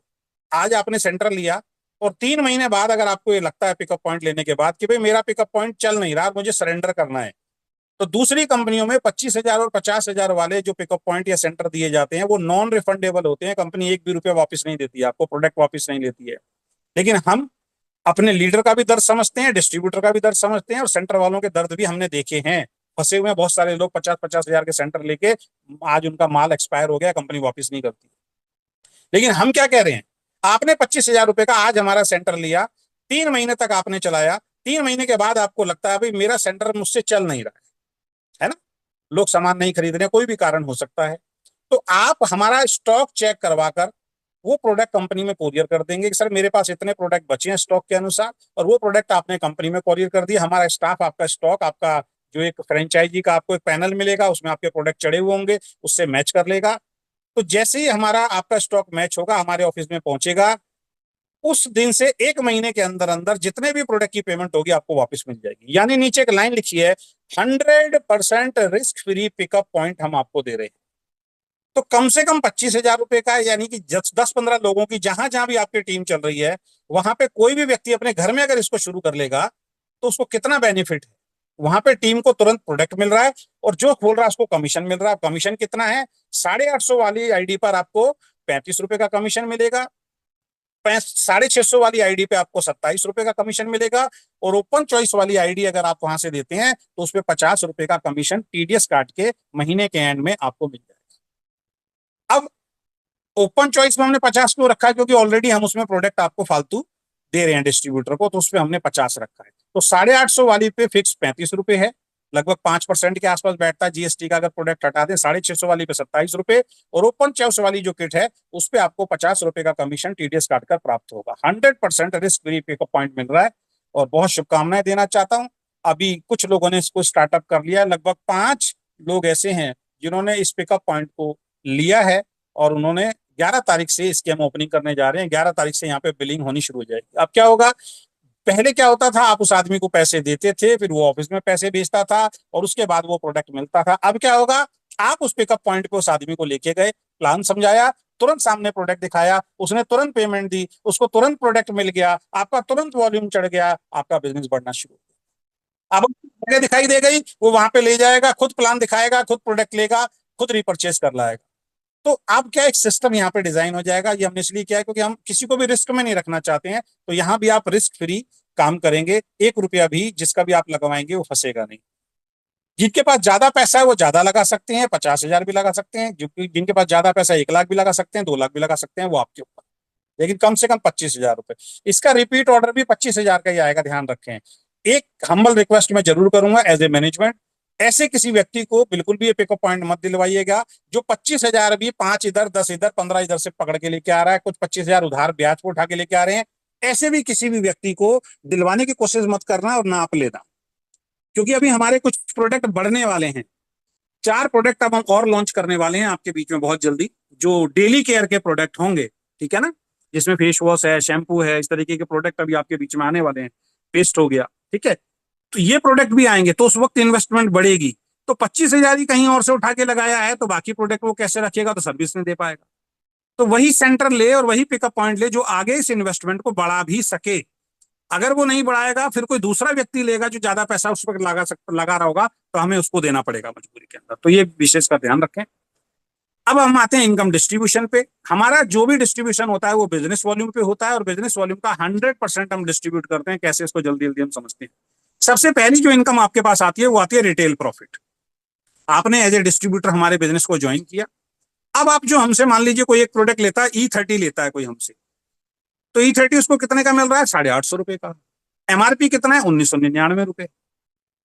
आज आपने सेंटर लिया और 3 महीने बाद अगर आपको ये लगता है पिकअप पॉइंट लेने के बाद कि भाई मेरा पिकअप पॉइंट चल नहीं रहा, मुझे सरेंडर करना है, तो दूसरी कंपनियों में 25,000 और 50,000 वाले जो पिकअप पॉइंट या सेंटर दिए जाते हैं वो नॉन रिफंडेबल होते हैं। कंपनी 1 भी रुपया वापस नहीं देती है आपको, प्रोडक्ट वापस नहीं लेती है। लेकिन हम अपने लीडर का भी दर्द समझते हैं, डिस्ट्रीब्यूटर का भी दर्द समझते हैं, और सेंटर वालों के दर्द भी हमने देखे हैं। फंसे हुए हैं बहुत सारे लोग, 50-50 हजार के सेंटर लेके, आज उनका माल एक्सपायर हो गया, कंपनी वापस नहीं करती। लेकिन हम क्या कह रहे हैं, आपने 25,000 रुपए का आज हमारा सेंटर लिया, 3 महीने तक आपने चलाया, 3 महीने के बाद आपको लगता है भाई मेरा सेंटर मुझसे चल नहीं रहा है ना, लोग सामान नहीं खरीद रहे, कोई भी कारण हो सकता है, तो आप हमारा स्टॉक चेक करवाकर वो प्रोडक्ट कंपनी में कोरियर कर देंगे कि सर मेरे पास इतने प्रोडक्ट बचे हैं स्टॉक के अनुसार, और वो प्रोडक्ट आपने कंपनी में कोरियर कर दिया। हमारा स्टाफ आपका स्टॉक, आपका जो एक फ्रेंचाइजी का आपको एक पैनल मिलेगा, उसमें आपके प्रोडक्ट चढ़े हुए होंगे, उससे मैच कर लेगा। तो जैसे ही हमारा आपका स्टॉक मैच होगा, हमारे ऑफिस में पहुंचेगा, उस दिन से 1 महीने के अंदर अंदर जितने भी प्रोडक्ट की पेमेंट होगी आपको वापस मिल जाएगी। यानी नीचे एक लाइन लिखी है, 100% रिस्क फ्री पिकअप पॉइंट हम आपको दे रहे हैं। तो कम से कम 25,000 रुपए का, यानी कि 10-15 लोगों की, जहां जहां भी आपकी टीम चल रही है वहां पे कोई भी व्यक्ति अपने घर में अगर इसको शुरू कर लेगा तो उसको कितना बेनिफिट है। वहां पे टीम को तुरंत प्रोडक्ट मिल रहा है, और जो खोल रहा है उसको कमीशन मिल रहा है। कमीशन कितना है? 850 वाली आईडी पर आपको 35 रुपए का कमीशन मिलेगा, 650 वाली आईडी पे आपको 27 रुपए का कमीशन मिलेगा, और ओपन चॉइस वाली आईडी अगर आप वहां से देते हैं तो उसपे 50 रुपए का कमीशन टीडीएस काट के महीने के एंड में आपको मिल जाएगा। अब ओपन चॉइस में हमने 50 क्यों रखा है? क्योंकि ऑलरेडी हम उसमें प्रोडक्ट आपको फालतू दे रहे हैं डिस्ट्रीब्यूटर को, तो उसपे हमने 50 रखा है। तो 850 वाली पे फिक्स 35 रुपए है, लगभग 5% के आसपास बैठता है जीएसटी का। अगर प्रोडक्ट हटा दें 650 वाली पे 27 रुपए, और ओपन चॉइस वाली जो किट है उस पे आपको 50 रुपए का कमीशन टीडीएस काटकर प्राप्त होगा। 100% रिस्क फ्री पिकअप पॉइंट मिल रहा है, और बहुत शुभकामनाएं देना चाहता हूं। अभी कुछ लोगों ने इसको स्टार्टअप कर लिया है, लगभग 5 लोग ऐसे हैं जिन्होंने इस पिकअप पॉइंट को लिया है, और उन्होंने 11 तारीख से इसकी हम ओपनिंग करने जा रहे हैं। 11 तारीख से यहाँ पे बिलिंग होनी शुरू हो जाएगी। अब क्या होगा? पहले क्या होता था, आप उस आदमी को पैसे देते थे, फिर वो ऑफिस में पैसे भेजता था, और उसके बाद वो प्रोडक्ट मिलता था। अब क्या होगा? आप उस पिकअप पॉइंट पे उस आदमी को लेके गए, प्लान समझाया, तुरंत सामने प्रोडक्ट दिखाया, उसने तुरंत पेमेंट दी, उसको तुरंत प्रोडक्ट मिल गया, आपका तुरंत वॉल्यूम चढ़ गया, आपका बिजनेस बढ़ना शुरू हो गया। अब जगह दिखाई दे गई, वो वहां पे ले जाएगा, खुद प्लान दिखाएगा, खुद प्रोडक्ट लेगा, खुद रिपर्चेज कर लाएगा। तो अब क्या एक सिस्टम यहाँ पे डिजाइन हो जाएगा। ये हमने इसलिए किया है क्योंकि हम किसी को भी रिस्क में नहीं रखना चाहते हैं। तो यहाँ भी आप रिस्क फ्री काम करेंगे, 1 रुपया भी जिसका भी आप लगवाएंगे वो फंसेगा नहीं। जिनके पास ज्यादा पैसा है वो ज्यादा लगा सकते हैं, 50,000 भी लगा सकते हैं। जिनके पास ज्यादा पैसा 1 लाख भी लगा सकते हैं, 2 लाख भी लगा सकते हैं, वो आपके ऊपर। लेकिन कम से कम 25,000 रुपए। इसका रिपीट ऑर्डर भी 25,000 का ही आएगा, ध्यान रखें। एक हम्बल रिक्वेस्ट मैं जरूर करूंगा एज ए मैनेजमेंट, ऐसे किसी व्यक्ति को बिल्कुल भी ये पिकअप पॉइंट मत दिलवाइएगा जो 25,000 भी 5 इधर 10 इधर 15 इधर से पकड़ के लेके आ रहा है, कुछ 25,000 उधार ब्याज पर उठा के लेके आ रहे हैं। ऐसे भी किसी भी व्यक्ति को दिलवाने की कोशिश मत करना और ना आप लेना, क्योंकि अभी हमारे कुछ प्रोडक्ट बढ़ने वाले हैं। 4 प्रोडक्ट अब हम और लॉन्च करने वाले हैं आपके बीच में बहुत जल्दी, जो डेली केयर के प्रोडक्ट होंगे, ठीक है ना, जिसमें फेस वॉश है, शैम्पू है, इस तरीके के प्रोडक्ट अभी आपके बीच में आने वाले हैं। पेस्ट हो गया, ठीक है। तो ये प्रोडक्ट भी आएंगे, तो उस वक्त इन्वेस्टमेंट बढ़ेगी। तो 25,000 ही कहीं और से उठा के लगाया है, तो बाकी प्रोडक्ट वो कैसे रखेगा? तो सर्विस नहीं दे पाएगा। तो वही सेंटर ले और वही पिकअप पॉइंट ले जो आगे इस इन्वेस्टमेंट को बढ़ा भी सके। अगर वो नहीं बढ़ाएगा, फिर कोई दूसरा व्यक्ति लेगा जो ज्यादा पैसा उस पर लगा रहा होगा, तो हमें उसको देना पड़ेगा मजबूरी के अंदर। तो ये विशेष का ध्यान रखें। अब हम आते हैं इनकम डिस्ट्रीब्यूशन पे। हमारा जो भी डिस्ट्रीब्यूशन होता है वो बिजनेस वॉल्यूम पे होता है, और बिजनेस वॉल्यूम का 100% हम डिस्ट्रीब्यूट करते हैं। कैसे? इसको जल्दी जल्दी हम समझते हैं। सबसे पहली जो इनकम आपके पास आती है वो आती है रिटेल प्रॉफिट। आपने एज ए डिस्ट्रीब्यूटर हमारे बिजनेस को ज्वाइन किया। अब आप जो हमसे, मान लीजिए कोई एक प्रोडक्ट लेता है, E30 लेता है कोई हमसे, तो E30 उसको कितने का मिल रहा है? 850 रुपए का। एमआरपी कितना है? 1999 रुपए।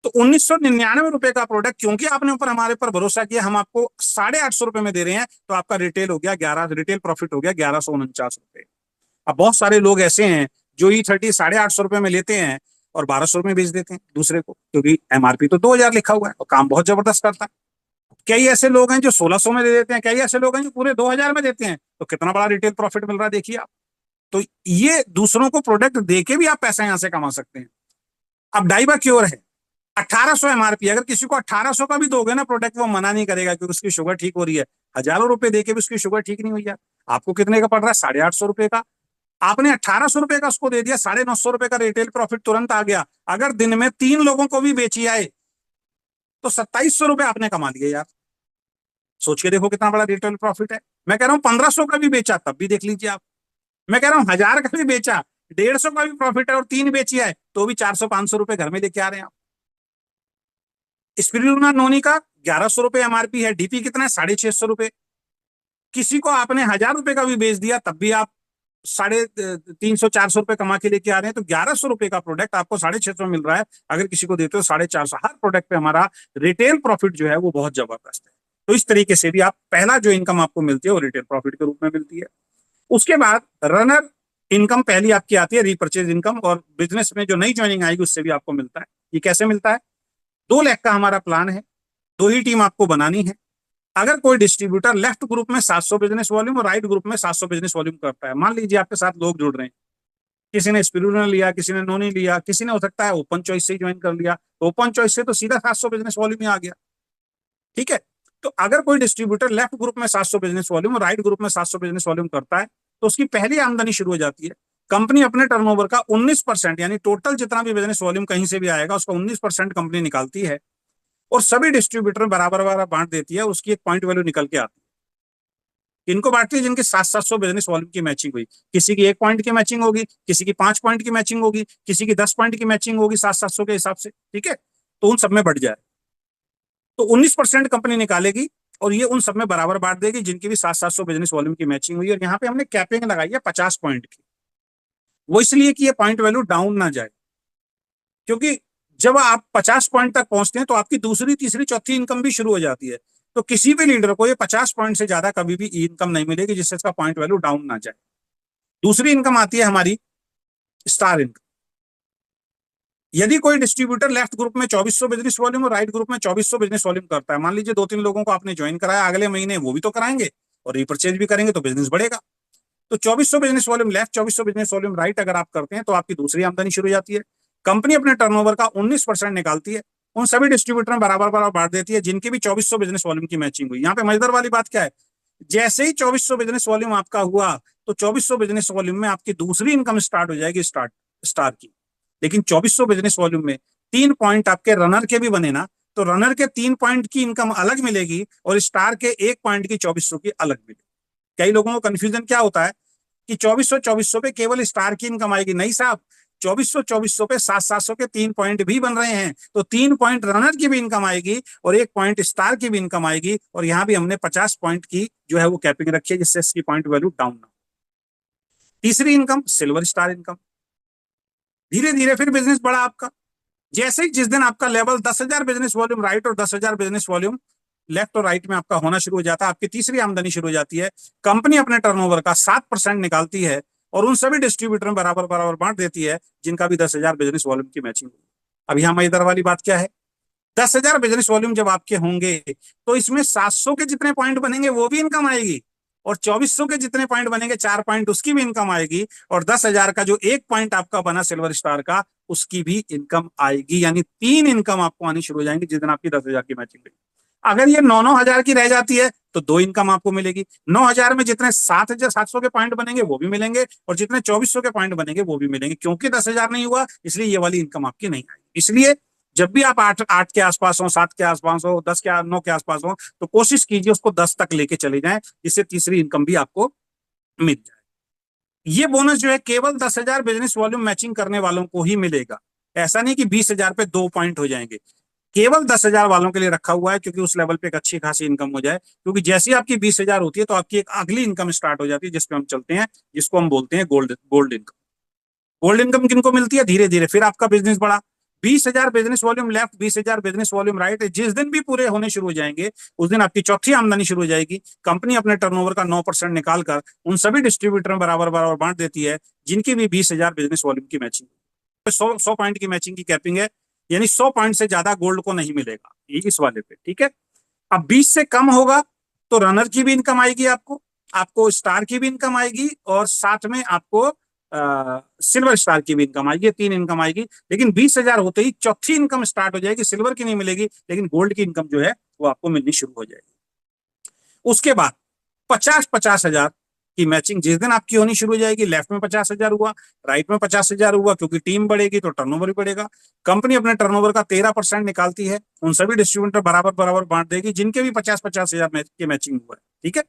तो 1999 रुपए का प्रोडक्ट, क्योंकि आपने ऊपर हमारे पर भरोसा किया, हम आपको 850 रुपए में दे रहे हैं, तो आपका रिटेल हो गया 11, रिटेल प्रॉफिट हो गया 1149 रुपए। अब बहुत सारे लोग ऐसे हैं जो E30 850 रुपए में लेते हैं और 1200 में बेच देते हैं दूसरे को, क्योंकि एमआरपी तो 2,000 लिखा हुआ है और काम बहुत जबरदस्त करता है। कई ऐसे लोग हैं जो 1,600 में दे देते हैं, कई ऐसे लोग हैं जो पूरे 2,000 में देते हैं। तो कितना बड़ा रिटेल प्रॉफिट मिल रहा है, देखिए आप। तो ये दूसरों को प्रोडक्ट देके भी आप पैसा यहां से कमा सकते हैं। अब डाइबा क्योर है 1800 एमआरपी। अगर किसी को 1800 का भी दोगे ना प्रोडक्ट, वो मना नहीं करेगा, क्योंकि उसकी शुगर ठीक हो रही है। हजारों रुपए देके भी उसकी शुगर ठीक नहीं हुई है। आपको कितने का पड़ रहा है? 850 रुपए का। आपने 1800 रुपए का उसको दे दिया, 950 रुपए का रिटेल प्रॉफिट तुरंत आ गया। अगर दिन में 3 लोगों को भी बेची आए तो 2700 रुपए आपने कमा लिए यार। सोच के देखो कितना बड़ा रिटेल प्रॉफिट है। मैं कह रहा हूं 1500 का भी बेचा तब भी देख लीजिए आप। मैं कह रहा हूं 1000 का भी बेचा, 150 का भी प्रॉफिट है और 3 बेची है, तो भी 400-500 रुपए घर में लेके आ रहे हैं आप। स्पिरुलिना नोनी का 1100 रुपए एमआरपी है, डीपी कितना है? 650 रुपए। किसी को आपने 1000 रुपए का भी बेच दिया तब भी आप 350-400 रुपए कमा के लेके आ रहे हैं। तो 1100 रुपए का प्रोडक्ट आपको 650 में मिल रहा है, अगर किसी को देते हो 450। हर प्रोडक्ट पे हमारा रिटेल प्रॉफिट जो है वो बहुत जबरदस्त है। तो इस तरीके से भी आप, पहला जो इनकम आपको मिलती है वो रिटेल प्रॉफिट के रूप में मिलती है। उसके बाद रनर इनकम पहली आपकी आती है, रीपर्चेज इनकम, और बिजनेस में जो नई ज्वाइनिंग आएगी उससे भी आपको मिलता है। ये कैसे मिलता है? 2 लाख का हमारा प्लान है, 2 ही टीम आपको बनानी है। अगर कोई डिस्ट्रीब्यूटर लेफ्ट ग्रुप में 700 बिजनेस वॉल्यूम और राइट ग्रुप में 700 बिजनेस वॉल्यूम करता है, मान लीजिए आपके साथ लोग जुड़ रहे हैं, किसी ने स्पिरुलिना लिया, किसी ने नोनी लिया, किसी ने हो सकता है ओपन चॉइस से ज्वाइन कर लिया, तो ओपन चॉइस से तो सीधा 700 बिजनेस वॉल्यूम ही आ गया, ठीक है। तो अगर कोई डिस्ट्रीब्यूटर लेफ्ट ग्रुप में 700 बिजनेस वॉल्यूम और राइट ग्रुप में 700 बिजनेस वॉल्यूम करता है, तो उसकी पहली आमदनी शुरू हो जाती है कंपनी अपने टर्नओवर का 19%, यानी टोटल जितना भी बिजनेस वॉल्यूम कहीं से भी आएगा उसका 19% कंपनी निकालती है और सभी डिस्ट्रीब्यूटर में बराबर बराबर बांट देती है, उसकी एक पॉइंट वैल्यू निकल के आती है। इनको बांटती है जिनकी 700 बिजनेस वॉल्यूम की मैचिंग हुई। किसी की 1 पॉइंट की मैचिंग होगी, किसी की 5 पॉइंट की मैचिंग होगी, किसी की 10 पॉइंट की मैचिंग होगी 700 के हिसाब से, ठीक है। तो उन सब में बढ़ जाए तो 19% कंपनी निकालेगी और ये उन सब में बराबर बांट देगी जिनकी भी 700 बिजनेस वॉल्यूम की मैचिंग हुई। और यहाँ पे हमने कैपिंग लगाई है 50 पॉइंट की, वो इसलिए कि ये पॉइंट वैल्यू डाउन ना जाए, क्योंकि जब आप 50 पॉइंट तक पहुंचते हैं तो आपकी दूसरी तीसरी चौथी इनकम भी शुरू हो जाती है। तो किसी भी लीडर को ये 50 पॉइंट से ज्यादा कभी भी इनकम नहीं मिलेगी जिससे इसका पॉइंट वैल्यू डाउन ना जाए। दूसरी इनकम आती है हमारी स्टार इनकम। यदि कोई डिस्ट्रीब्यूटर लेफ्ट ग्रुप में 2400 बिजनेस वॉल्यूम और राइट ग्रुप में 2400 बिजनेस वॉल्यूम करता है, मान लीजिए 2-3 लोगों को आपने ज्वाइन कराया, अगले महीने वो भी तो कराएंगे और रिपर्चेज भी करेंगे तो बिजनेस बढ़ेगा। तो 2400 business volume left, 2400 business volume right अगर आप करते हैं तो आपकी दूसरी आमदनी शुरू हो जाती है। कंपनी अपने टर्नओवर का 19% निकालती है, उन सभी डिस्ट्रीब्यूटर में बराबर बराबर बांट देती है जिनकी भी 2400 बिजनेस वॉल्यूम की मैचिंग हुई। यहाँ पे मजेदार वाली बात क्या है, जैसे ही 2400 बिजनेस वॉल्यूम आपका हुआ तो 2400 बिजनेस वॉल्यूम में आपकी दूसरी इनकम स्टार्ट हो जाएगी स्टार की। लेकिन 2400 बिजनेस वॉल्यूम में 3 पॉइंट आपके रनर के भी बने ना, तो रनर के 3 पॉइंट की इनकम अलग मिलेगी और स्टार के 1 पॉइंट की 2400 की अलग मिलेगी। कई लोगों को कंफ्यूजन क्या होता है कि 2400 पे केवल स्टार की इनकम आएगी। नहीं साहब, 2400 पे 700 के 3 पॉइंट भी बन रहे हैं, तो 3 पॉइंट रनर की भी इनकम आएगी और 1 पॉइंट स्टार की भी इनकम आएगी। और यहाँ भी हमने 50 पॉइंट की जो है वो कैपिंग रखी है जिससे इसकी पॉइंट वैल्यू डाउन ना हो। तीसरी इनकम सिल्वर स्टार इनकम। धीरे धीरे फिर बिजनेस बढ़ा आपका। जैसे ही जिस दिन आपका लेवल 10,000 बिजनेस वॉल्यूम राइट और 10,000 बिजनेस वॉल्यूम लेफ्ट और राइट में आपका होना शुरू हो जाता है, आपकी तीसरी आमदनी शुरू हो जाती है। कंपनी अपने टर्नओवर का 7% निकालती है और उन सभी डिस्ट्रीब्यूटर में बराबर बराबर बांट देती है जिनका भी 10,000 बिजनेस वॉल्यूम की मैचिंग हुई। अब यहाँ इधर वाली बात क्या है, 10,000 बिजनेस वॉल्यूम जब आपके होंगे तो इसमें 700 के जितने पॉइंट बनेंगे वो भी इनकम आएगी और 2400 के जितने पॉइंट बनेंगे 4 पॉइंट उसकी भी इनकम आएगी और 10,000 का जो 1 पॉइंट आपका बना सिल्वर स्टार का उसकी भी इनकम आएगी। यानी 3 इनकम आपको आनी शुरू हो जाएंगी जिस दिन आपकी 10,000 की मैचिंग हुई। अगर ये 9-9 हजार की रह जाती है तो 2 इनकम आपको मिलेगी। 9,000 में जितने 7,700 के पॉइंट बनेंगे वो भी मिलेंगे और जितने 2400 के पॉइंट बनेंगे वो भी मिलेंगे। क्योंकि 10,000 नहीं हुआ इसलिए ये वाली इनकम आपकी नहीं आएगी। इसलिए जब भी आप 8 के आसपास हो, 7 के आसपास हो, 9 के आसपास हो, तो कोशिश कीजिए उसको 10 तक लेके चले जाएं जिससे तीसरी इनकम भी आपको मिल जाए। ये बोनस जो है केवल 10,000 बिजनेस वॉल्यूम मैचिंग करने वालों को ही मिलेगा। ऐसा नहीं कि 20,000 पे 2 पॉइंट हो जाएंगे। केवल 10,000 वालों के लिए रखा हुआ है क्योंकि उस लेवल पे एक अच्छी खासी इनकम हो जाए। क्योंकि जैसी आपकी 20,000 होती है तो आपकी एक अगली इनकम स्टार्ट हो जाती है जिसपे हम चलते हैं, जिसको हम बोलते हैं gold gold income. Gold income किनको मिलती है, धीरे धीरे फिर आपका बिजनेस बढ़ा। 20,000 business volume left, 20,000 business volume right, जिस दिन भी पूरे होने शुरू हो जाएंगे उस दिन आपकी चौथी आमदनी शुरू हो जाएगी। कंपनी अपने टर्नओवर का 9% निकालकर उन सभी डिस्ट्रीब्यूटर में बराबर बराबर बांट देती है जिनकी भी 20,000 बिजनेस वॉल्यूम की मैचिंग। 100 पॉइंट की मैचिंग की कैपिंग है, यानी 100 पॉइंट से ज्यादा गोल्ड को नहीं मिलेगा ये इस वाले पे, ठीक है। अब 20 से कम होगा तो रनर की भी इनकम आएगी, आपको आपको स्टार की भी इनकम आएगी और साथ में आपको सिल्वर स्टार की भी इनकम आएगी। 3 इनकम आएगी। लेकिन 20,000 होते ही चौथी इनकम स्टार्ट हो जाएगी। सिल्वर की नहीं मिलेगी लेकिन गोल्ड की इनकम जो है वो आपको मिलनी शुरू हो जाएगी। उसके बाद 50-50 हजार की मैचिंग जिस दिन आपकी होनी शुरू हो जाएगी, लेफ्ट में 50,000 हुआ, राइट में 50,000 हुआ, क्योंकि टीम बढ़ेगी तो टर्नओवर भी बढ़ेगा। कंपनी अपने टर्नओवर का 13% निकालती है, उन सभी डिस्ट्रीब्यूटर बराबर बराबर बांट देगी जिनके भी 50-50 हजार की मैचिंग हुआ है, ठीक है।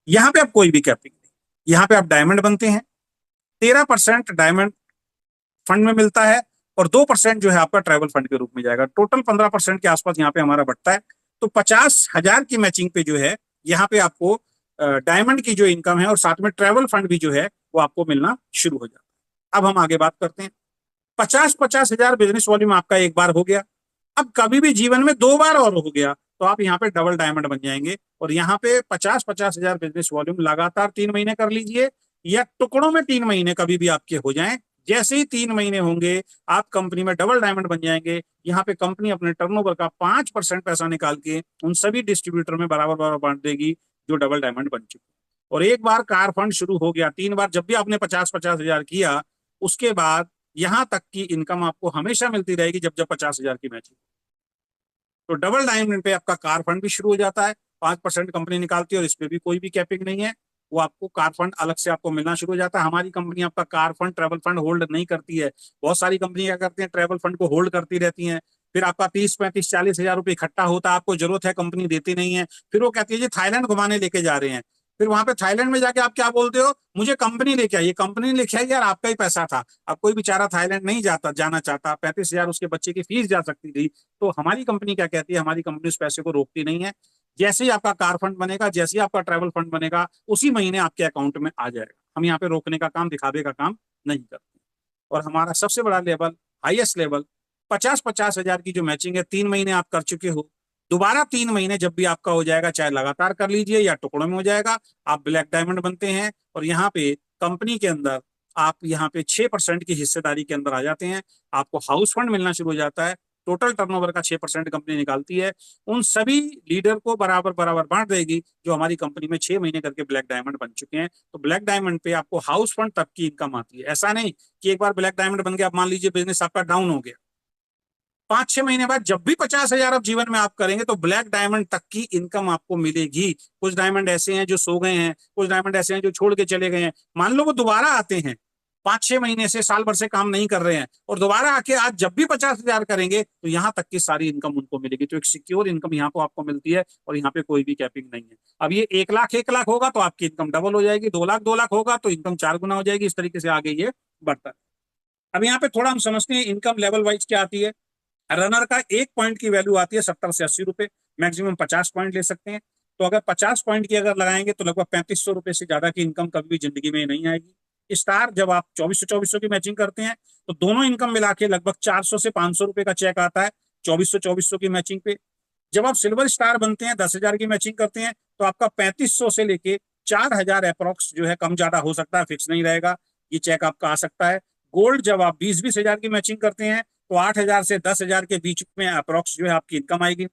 यहाँ पे आप कोई भी कैपिंग नहीं, यहाँ पे आप डायमंड बनते हैं। 13% डायमंड फंड में मिलता है और 2% जो है आपका ट्रैवल फंड के रूप में जाएगा। टोटल 15% के आसपास यहाँ पे हमारा बढ़ता है। तो 50,000 की मैचिंग पे जो है यहाँ पे आपको डायमंड की जो इनकम है और साथ में ट्रैवल फंड भी जो है वो आपको मिलना शुरू हो जाता है। अब हम आगे बात करते हैं। 50-50 हजार बिजनेस वॉल्यूम आपका एक बार हो गया। अब कभी भी जीवन में 2 बार और हो गया तो आप यहाँ पे डबल डायमंड बन जाएंगे और यहाँ पे 50-50 हजार बिजनेस वॉल्यूम लगातार 3 महीने कर लीजिए या टुकड़ों में 3 महीने कभी भी आपके हो जाएं। जैसे ही 3 महीने होंगे आप कंपनी में डबल डायमंड बन जाएंगे। यहाँ पे कंपनी अपने टर्नओवर का 5% पैसा निकाल के उन सभी डिस्ट्रीब्यूटर में बराबर बराबर बांट देगी जो डबल डायमंड बन चुके। और एक बार कार फंड शुरू हो गया, 3 बार जब भी आपने 50-50 हजार किया उसके बाद यहां तक की इनकम आपको हमेशा मिलती रहेगी जब जब 50,000 की मैचिंग। तो डबल डायमंड पे आपका कार फंड भी शुरू हो जाता है। 5% कंपनी निकालती है और इस पे भी कोई भी कैपिंग नहीं है। वो आपको कार फंड अलग से आपको मिलना शुरू हो जाता है। हमारी कंपनी आपका car fund, travel fund hold नहीं करती है। बहुत सारी कंपनी क्या करती है, ट्रैवल फंड को होल्ड करती रहती हैं। फिर आपका 30, 35, 40 हजार रुपए इकट्ठा होता है, आपको जरूरत है, कंपनी देती नहीं है। फिर वो कहती है जी थाईलैंड घुमाने लेके जा रहे हैं। फिर वहां पे थाईलैंड में जाके आप क्या बोलते हो, मुझे कंपनी लेके आई। ये कंपनी लेके आई यार, आपका ही पैसा था। अब कोई बेचारा थाईलैंड नहीं जाना चाहता, 35 हजार उसके बच्चे की फीस जा सकती थी। तो हमारी कंपनी क्या कहती है, हमारी कंपनी उस पैसे को रोकती नहीं है। जैसे ही आपका कार फंड बनेगा, जैसे ही आपका ट्रैवल फंड बनेगा, उसी महीने आपके अकाउंट में आ जाएगा। हम यहाँ पे रोकने का काम, दिखावे का काम नहीं करते। और हमारा सबसे बड़ा लेवल, हाईएस्ट लेवल, 50-50 हजार की जो मैचिंग है, 3 महीने आप कर चुके हो, दोबारा 3 महीने जब भी आपका हो जाएगा, चाहे लगातार कर लीजिए या टुकड़ों में हो जाएगा, आप ब्लैक डायमंड बनते हैं। और यहाँ पे कंपनी के अंदर आप यहाँ पे 6% की हिस्सेदारी के अंदर आ जाते हैं। आपको हाउस फंड मिलना शुरू हो जाता है। टोटल टर्नओवर का 6% कंपनी निकालती है। उन सभी लीडर को बराबर बराबर बांट देगी जो हमारी कंपनी में 6 महीने करके ब्लैक डायमंड बन चुके हैं। तो ब्लैक डायमंड पे आपको हाउस फंड तक की इनकम आती है। ऐसा नहीं कि एक बार ब्लैक डायमंड बन गया, आप मान लीजिए बिजनेस आपका डाउन हो गया, 5-6 महीने बाद जब भी 50 हजार अब जीवन में आप करेंगे, तो ब्लैक डायमंड तक की इनकम आपको मिलेगी। कुछ डायमंड ऐसे हैं जो सो गए हैं, कुछ डायमंड ऐसे हैं जो छोड़ के चले गए हैं। मान लो वो दोबारा आते हैं, 5-6 महीने से, साल भर से काम नहीं कर रहे हैं, और दोबारा आके आज जब भी 50 हजार करेंगे, तो यहाँ तक की सारी इनकम उनको मिलेगी। तो एक सिक्योर इनकम यहाँ को आपको मिलती है, और यहाँ पे कोई भी कैपिंग नहीं है। अब ये 1 लाख 1 लाख होगा तो आपकी इनकम डबल हो जाएगी, 2 लाख 2 लाख होगा तो इनकम 4 गुना हो जाएगी। इस तरीके से आगे ये बढ़ता है। अब यहाँ पे थोड़ा हम समझते हैं इनकम लेवल वाइज क्या आती है। रनर का 1 पॉइंट की वैल्यू आती है 70 से 80 रुपए, मैक्सिमम 50 पॉइंट ले सकते हैं। तो अगर 50 पॉइंट की अगर लगाएंगे तो लगभग 3500 रुपए से ज्यादा की इनकम कभी भी जिंदगी में नहीं आएगी। स्टार जब आप 2400 की मैचिंग करते हैं, तो दोनों इनकम मिला के लगभग 400 से 500 रुपए का चेक आता है 2400 की मैचिंग पे। जब आप सिल्वर स्टार बनते हैं, 10 हजार की मैचिंग करते हैं, तो आपका 3500 से लेके 4000 अप्रोक्स जो है, कम ज्यादा हो सकता है, फिक्स नहीं रहेगा, ये चेक आपका आ सकता है। गोल्ड जब आप 20-20 हजार की मैचिंग करते हैं, तो 8000 से 10 हजार के बीच में अप्रोक्स जो है आपकी इनकम आएगी।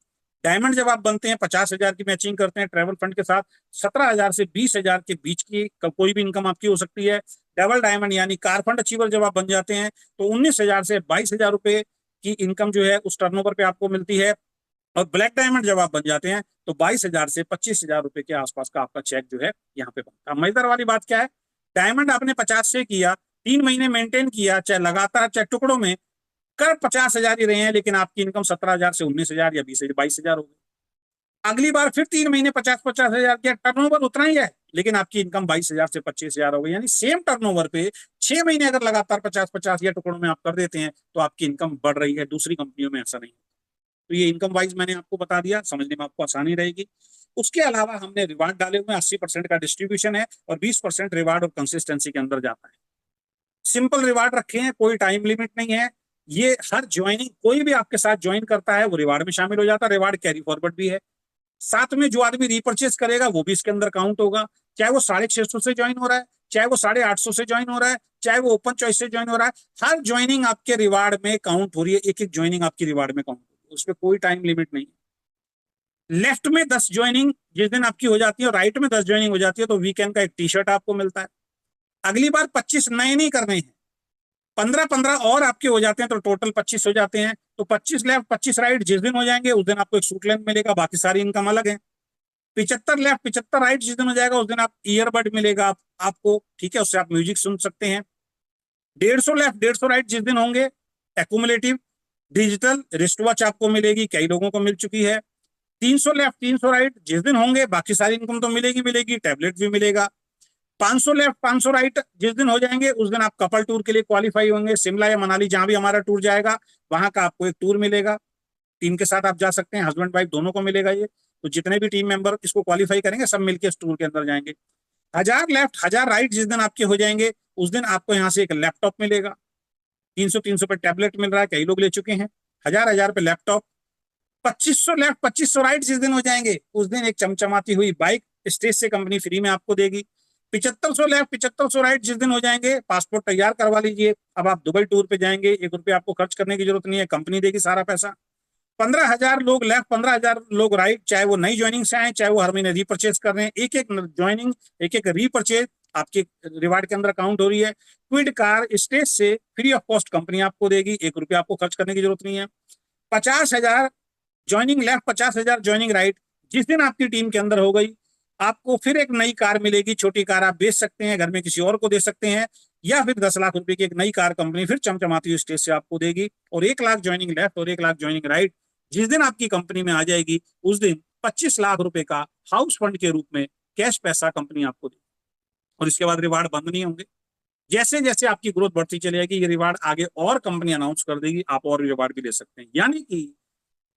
डायमंड जब आप बनते हैं, 50 हजार की मैचिंग करते हैं ट्रेवल फंड के साथ, 17 हजार से 20 हजार के बीच की कोई भी इनकम आपकी हो सकती है। डबल डायमंड यानी कार फंड अचीवर जब आप बन जाते हैं, तो 19 हजार से 22 हजार रुपए की इनकम जो है उस टर्नओवर पे आपको मिलती है। और ब्लैक डायमंड जब आप बन जाते हैं, तो 22 हजार से 25 हजार रुपए के आसपास का आपका चेक जो है यहाँ पे बनता है। मजेदार वाली बात क्या है, डायमंड आपने 50 से किया, 3 महीने मेंटेन किया, चाहे लगातार चाहे टुकड़ों में, कर 50 हजार ही रहे हैं, लेकिन आपकी इनकम 17 हजार से 19 हजार या 20 22 हजार हो गई। अगली बार फिर 3 महीने 50-50 हजार किया, टर्नओवर उतना ही है, लेकिन आपकी इनकम 22 हजार से 25 हजार हो गई। यानी सेम टर्नओवर पे 6 महीने अगर लगातार 50-50 या टुकड़ों में आप कर देते हैं, तो आपकी इनकम बढ़ रही है। दूसरी कंपनियों में ऐसा नहीं। तो ये इनकम वाइज मैंने आपको बता दिया, समझने में आपको आसानी रहेगी। उसके अलावा हमने रिवार्ड डाले हुए 80% का डिस्ट्रीब्यूशन है, और 20% रिवार्ड और कंसिस्टेंसी के अंदर जाता है। सिंपल रिवार्ड रखे हैं, कोई टाइम लिमिट नहीं है। ये हर ज्वाइनिंग, कोई भी आपके साथ ज्वाइन करता है वो रिवार्ड में शामिल हो जाता है। रिवार्ड कैरी फॉरवर्ड भी है। साथ में जो आदमी रीपर्चेस करेगा वो भी इसके अंदर काउंट होगा। चाहे वो 650 से ज्वाइन हो रहा है, चाहे वो 850 से ज्वाइन हो रहा है, चाहे वो ओपन चॉइस से ज्वाइन हो रहा है, हर ज्वाइनिंग आपके रिवार्ड में काउंट हो रही है। एक एक ज्वाइनिंग आपकी रिवार्ड में काउंट हो रही है, उसमें कोई टाइम लिमिट नहीं। लेफ्ट में 10 ज्वाइनिंग जिस दिन आपकी हो जाती है, और राइट में 10 ज्वाइनिंग हो जाती है, तो वीकेंड का एक टी शर्ट आपको मिलता है। अगली बार 25 नए नहीं करने हैं, 15-15 और आपके हो जाते हैं, तो टोटल 25 हो जाते हैं। तो 25 लेफ्ट 25 राइट जिस दिन हो जाएंगे, उस दिन आपको एक सूट लेंथ मिलेगा, बाकी सारी इनकम अलग है। 75 लेफ्ट 75 राइट जिस दिन हो जाएगा, उस दिन आप ईयरबड मिलेगा आपको, ठीक है, उससे आप म्यूजिक सुन सकते हैं। 150 लेफ्ट 150 राइट जिस दिन होंगे, एक्यूमुलेटिव डिजिटल रिस्ट वॉच आपको मिलेगी, कई लोगों को मिल चुकी है। 300 लेफ्ट 300 राइट जिस दिन होंगे, बाकी सारी इनकम तो मिलेगी मिलेगी, टैबलेट भी मिलेगा। 500 लेफ्ट 500 राइट जिस दिन हो जाएंगे, उस दिन आप कपल टूर के लिए क्वालिफाई होंगे। शिमला या मनाली जहां भी हमारा टूर जाएगा, वहां का आपको एक टूर मिलेगा। टीम के साथ आप जा सकते हैं, हस्बैंड वाइफ दोनों को मिलेगा ये। तो जितने भी टीम मेंबर इसको क्वालिफाई करेंगे, सब मिलकर इस टूर के अंदर जाएंगे। 1000 लेफ्ट 1000 राइट जिस दिन आपके हो जाएंगे, उस दिन आपको यहाँ से एक लैपटॉप मिलेगा। 300 पे टैबलेट मिल रहा है, कई लोग ले चुके हैं। 1000 पे लैपटॉप। 2500 लेफ्ट 2500 राइट जिस दिन हो जाएंगे, उस दिन एक चमचमाती हुई बाइक स्टेज से कंपनी फ्री में आपको देगी। 7500 लेफ्ट 7500 राइट जिस दिन हो जाएंगे, पासपोर्ट तैयार करवा लीजिए। अब आप दुबई टूर पे जाएंगे, 1 रुपया आपको खर्च करने की जरूरत नहीं है, कंपनी देगी सारा पैसा। 15,000 लोग लेफ्ट 15,000 लोग राइट, चाहे वो नई ज्वाइनिंग से आए, चाहे वो हर महीने रीपर्चेज कर रहे हैं, एक एक ज्वाइनिंग एक एक रीपर्चेज आपके रिवार्ड के अंदर काउंट हो रही है। क्विड कार स्टेज से फ्री ऑफ कॉस्ट कंपनी आपको देगी, 1 रुपया आपको खर्च करने की जरूरत नहीं है। 50,000 ज्वाइनिंग लेफ्ट 50,000 ज्वाइनिंग राइट जिस दिन आपकी टीम के अंदर हो गई, आपको फिर एक नई कार मिलेगी, छोटी कार आप बेच सकते हैं, घर में किसी और को दे सकते हैं, या फिर 10 लाख रुपए की एक नई कार कंपनी फिर चमचमाती हुई स्टेज से आपको देगी, और 1 लाख ज्वाइनिंग लेफ्ट और 1 लाख ज्वाइनिंग राइट। जिस दिन आपकी कंपनी में आ जाएगी उस दिन 25 लाख रुपए का हाउस फंड के रूप में कैश पैसा कंपनी आपको देगी, और इसके बाद रिवार्ड बंद नहीं होंगे। जैसे जैसे आपकी ग्रोथ बढ़ती चली जाएगी ये रिवार्ड आगे और कंपनी अनाउंस कर देगी, आप और रिवार्ड भी ले सकते हैं। यानी कि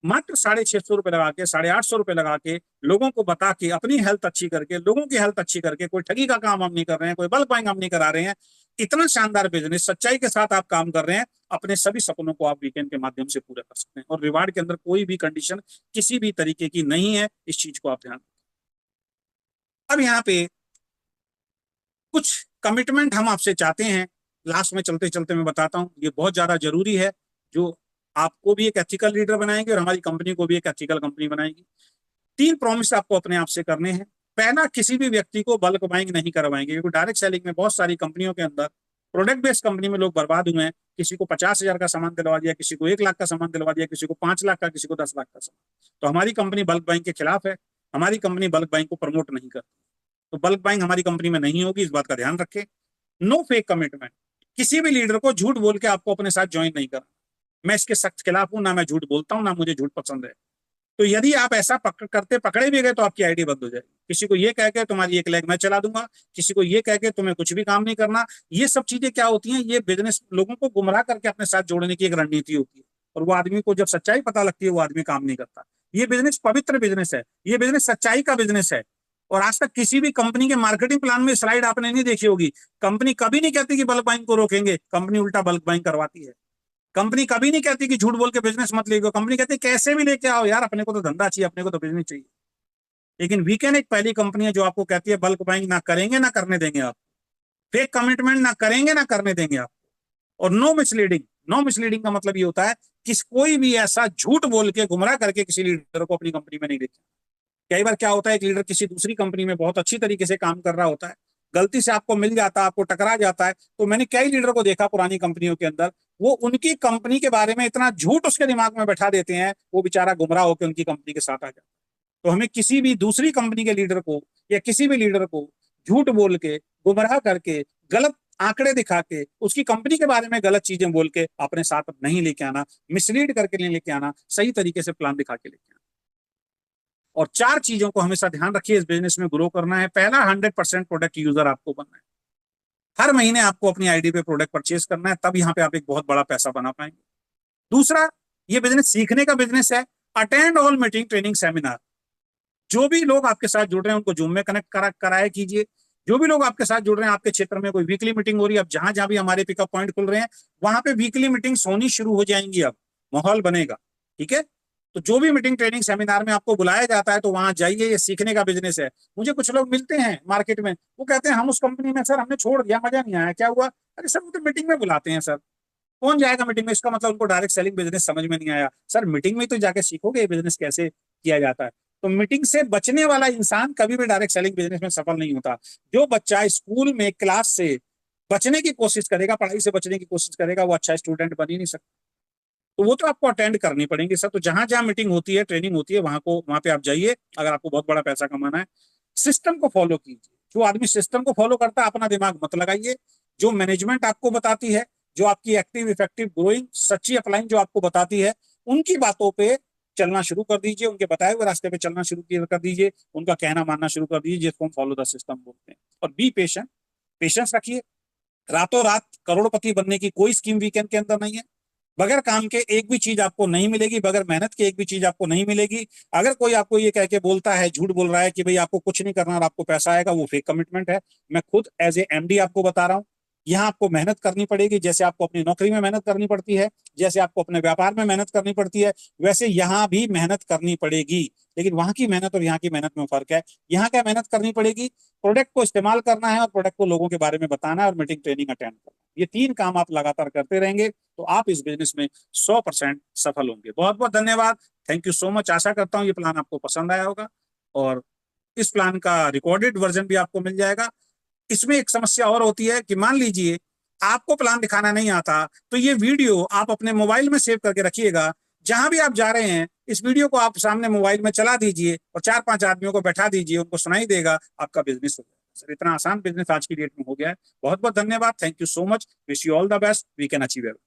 मात्र 650 रुपए लगा के, 850 रुपए लगा के, लोगों को बता के, अपनी हेल्थ अच्छी करके, लोगों की हेल्थ अच्छी करके, कोई ठगी का काम हम नहीं कर रहे हैं, कोई बल्क बाइंग हम नहीं करा रहे हैं, इतना शानदार बिजनेस सच्चाई के साथ आप काम कर रहे हैं, अपने सभी सपनों को आप वीकेंड के माध्यम से पूरा कर सकते हैं। और रिवार्ड के अंदर कोई भी कंडीशन किसी भी तरीके की नहीं है, इस चीज को आप ध्यान। अब यहाँ पे कुछ कमिटमेंट हम आपसे चाहते हैं, लास्ट में चलते चलते मैं बताता हूँ, ये बहुत ज्यादा जरूरी है, जो आपको भी एक एथिकल लीडर बनाएंगे और हमारी कंपनी को भी एक एथिकल कंपनी बनाएगी। 3 प्रॉमिस आपको अपने आप से करने हैं। पहला, किसी भी व्यक्ति को बल्क बाइंग नहीं करवाएंगे, क्योंकि डायरेक्ट सेलिंग में बहुत सारी कंपनियों के अंदर, प्रोडक्ट बेस्ड कंपनी में लोग बर्बाद हुए हैं। किसी को 50,000 का सामान दिलवा दिया, किसी को 1 लाख का सामान दिलवा दिया, किसी को 5 लाख का, किसी को 10 लाख का सामान। तो हमारी कंपनी बल्क बाइंग के खिलाफ है, हमारी कंपनी बल्क बाइंग को प्रमोट नहीं करती। तो बल्क बाइंग हमारी कंपनी में नहीं होगी, इस बात का ध्यान रखें। नो फेक कमिटमेंट, किसी भी लीडर को झूठ बोल के आपको अपने साथ ज्वाइन नहीं करना। मैं इसके सख्त खिलाफ हूं, ना मैं झूठ बोलता हूं, ना मुझे झूठ पसंद है। तो यदि आप ऐसा करते पकड़े भी गए तो आपकी आईडी बंद हो जाएगी। किसी को ये कह के तुम्हारी 1 लाख मैं चला दूंगा, किसी को ये कह के तुम्हें कुछ भी काम नहीं करना, ये सब चीजें क्या होती हैं, ये बिजनेस लोगों को गुमराह करके अपने साथ जोड़ने की एक रणनीति होती है। और वो आदमी को जब सच्चाई पता लगती है वो आदमी काम नहीं करता। ये बिजनेस पवित्र बिजनेस है, ये बिजनेस सच्चाई का बिजनेस है। और आज तक किसी भी कंपनी के मार्केटिंग प्लान में स्लाइड आपने नहीं देखी होगी। कंपनी कभी नहीं कहती कि बल्क बाइंग को रोकेंगे, कंपनी उल्टा बल्क बाइंग करवाती है। कंपनी कभी नहीं कहती कि झूठ बोल के बिजनेस मत लेके, कंपनी कहती है कैसे भी लेके आओ यार, अपने को तो धंधा चाहिए, अपने को तो बिजनेस चाहिए। लेकिन वीकेंड एक पहली कंपनी है जो आपको कहती है बल्क बाइंग ना करेंगे ना करने देंगे आप, फेक कमिटमेंट ना करेंगे ना करने देंगे आप, और नो मिसलीडिंग। नो मिसलीडिंग का मतलब ये होता है कि कोई भी ऐसा झूठ बोल के गुमराह करके किसी लीडर को अपनी कंपनी में नहीं लेके। कई बार क्या होता है, एक लीडर किसी दूसरी कंपनी में बहुत अच्छी तरीके से काम कर रहा होता है, गलती से आपको मिल जाता है, आपको टकरा जाता है। तो मैंने कई लीडर को देखा पुरानी कंपनियों के अंदर, वो उनकी कंपनी के बारे में इतना झूठ उसके दिमाग में बैठा देते हैं, वो बेचारा गुमराह होकर उनकी कंपनी के साथ आ जाता है। तो हमें किसी भी दूसरी कंपनी के लीडर को या किसी भी लीडर को झूठ बोल के, गुमराह करके, गलत आंकड़े दिखा के, उसकी कंपनी के बारे में गलत चीजें बोल के अपने साथ नहीं लेके आना, मिसलीड करके नहीं लेके आना, सही तरीके से प्लान दिखा के लेके आना। और 4 चीजों को हमेशा ध्यान रखिए इस बिजनेस में ग्रो करना है। पहला, 100% प्रोडक्ट यूजर आपको बनना है। हर महीने आपको अपनी आईडी पे प्रोडक्ट परचेज करना है, तब यहाँ पे आप एक बहुत बड़ा पैसा बना पाएंगे। दूसरा, ये बिजनेस सीखने का बिजनेस है। Attend all meeting, training, seminar. जो भी लोग आपके साथ जुड़ रहे हैं उनको जूम में कनेक्ट कराया कीजिए। जो भी लोग आपके साथ जुड़ रहे हैं, आपके क्षेत्र में कोई वीकली मीटिंग हो रही है, अब जहां जहां भी हमारे पिकअप पॉइंट खुल रहे हैं वहां पे वीकली मीटिंग्स होनी शुरू हो जाएंगी। अब माहौल बनेगा, ठीक है। तो जो भी मीटिंग, ट्रेनिंग, सेमिनार में आपको बुलाया जाता है तो वहां जाइए, ये सीखने का बिजनेस है। मुझे कुछ लोग मिलते हैं मार्केट में, वो कहते हैं हम उस कंपनी में सर हमने छोड़ दिया, मजा नहीं आया। क्या हुआ? अरे सर वो तो मीटिंग में बुलाते हैं सर, कौन जाएगा मीटिंग में? इसका मतलब उनको डायरेक्ट सेलिंग बिजनेस समझ में नहीं आया। सर मीटिंग में तो जाके सीखोगे ये बिजनेस कैसे किया जाता है। तो मीटिंग से बचने वाला इंसान कभी भी डायरेक्ट सेलिंग बिजनेस में सफल नहीं होता। जो बच्चा स्कूल में क्लास से बचने की कोशिश करेगा, पढ़ाई से बचने की कोशिश करेगा, वो अच्छा स्टूडेंट बन ही नहीं सकता। तो वो तो आपको अटेंड करनी पड़ेगी सर। तो जहां जहां मीटिंग होती है, ट्रेनिंग होती है, वहां पे आप जाइए अगर आपको बहुत बड़ा पैसा कमाना है। सिस्टम को फॉलो कीजिए। जो आदमी सिस्टम को फॉलो करता है अपना दिमाग मत लगाइए। जो मैनेजमेंट आपको बताती है, जो आपकी एक्टिव, इफेक्टिव, ग्रोइंग, सच्ची अपलाइन जो आपको बताती है, उनकी बातों पे चलना शुरू कर दीजिए, उनके बताए हुए रास्ते पे चलना शुरू कर दीजिए, उनका कहना मानना शुरू कर दीजिए, जिसको हम फॉलो द सिस्टम बोलते हैं। और बी पेशेंट, पेशेंस रखिए। रातों रात करोड़पति बनने की कोई स्कीम वीकेंड के अंदर नहीं है। बगैर काम के एक भी चीज आपको नहीं मिलेगी, बगैर मेहनत के एक भी चीज आपको नहीं मिलेगी। अगर कोई आपको ये कह के बोलता है, झूठ बोल रहा है कि भाई आपको कुछ नहीं करना और आपको पैसा आएगा, वो फेक कमिटमेंट है। मैं खुद एज ए एमडी आपको बता रहा हूँ, यहाँ आपको मेहनत करनी पड़ेगी। जैसे आपको अपनी नौकरी में मेहनत करनी पड़ती है, जैसे आपको अपने व्यापार में मेहनत करनी पड़ती है, वैसे यहाँ भी मेहनत करनी पड़ेगी। लेकिन वहां की मेहनत और यहाँ की मेहनत में फर्क है। यहाँ क्या मेहनत करनी पड़ेगी? प्रोडक्ट को इस्तेमाल करना है और प्रोडक्ट को लोगों के बारे में बताना है और मीटिंग, ट्रेनिंग अटेंड करना है। ये 3 काम आप लगातार करते रहेंगे तो आप इस बिजनेस में 100% सफल होंगे। बहुत बहुत धन्यवाद। Thank you so much. आशा करता हूँ ये प्लान आपको पसंद आया होगा और इस प्लान का रिकॉर्डेड वर्जन भी आपको मिल जाएगा। इसमें एक समस्या और होती है कि मान लीजिए आपको प्लान दिखाना नहीं आता, तो ये वीडियो आप अपने मोबाइल में सेव करके रखिएगा। जहां भी आप जा रहे हैं इस वीडियो को आप सामने मोबाइल में चला दीजिए और 4-5 आदमियों को बैठा दीजिए, उनको सुनाई देगा, आपका बिजनेस हो जाएगा। सर इतना आसान बिजनेस आज की डेट में हो गया है। बहुत बहुत धन्यवाद। Thank you so much. Wish you all the best. We can achieve everything.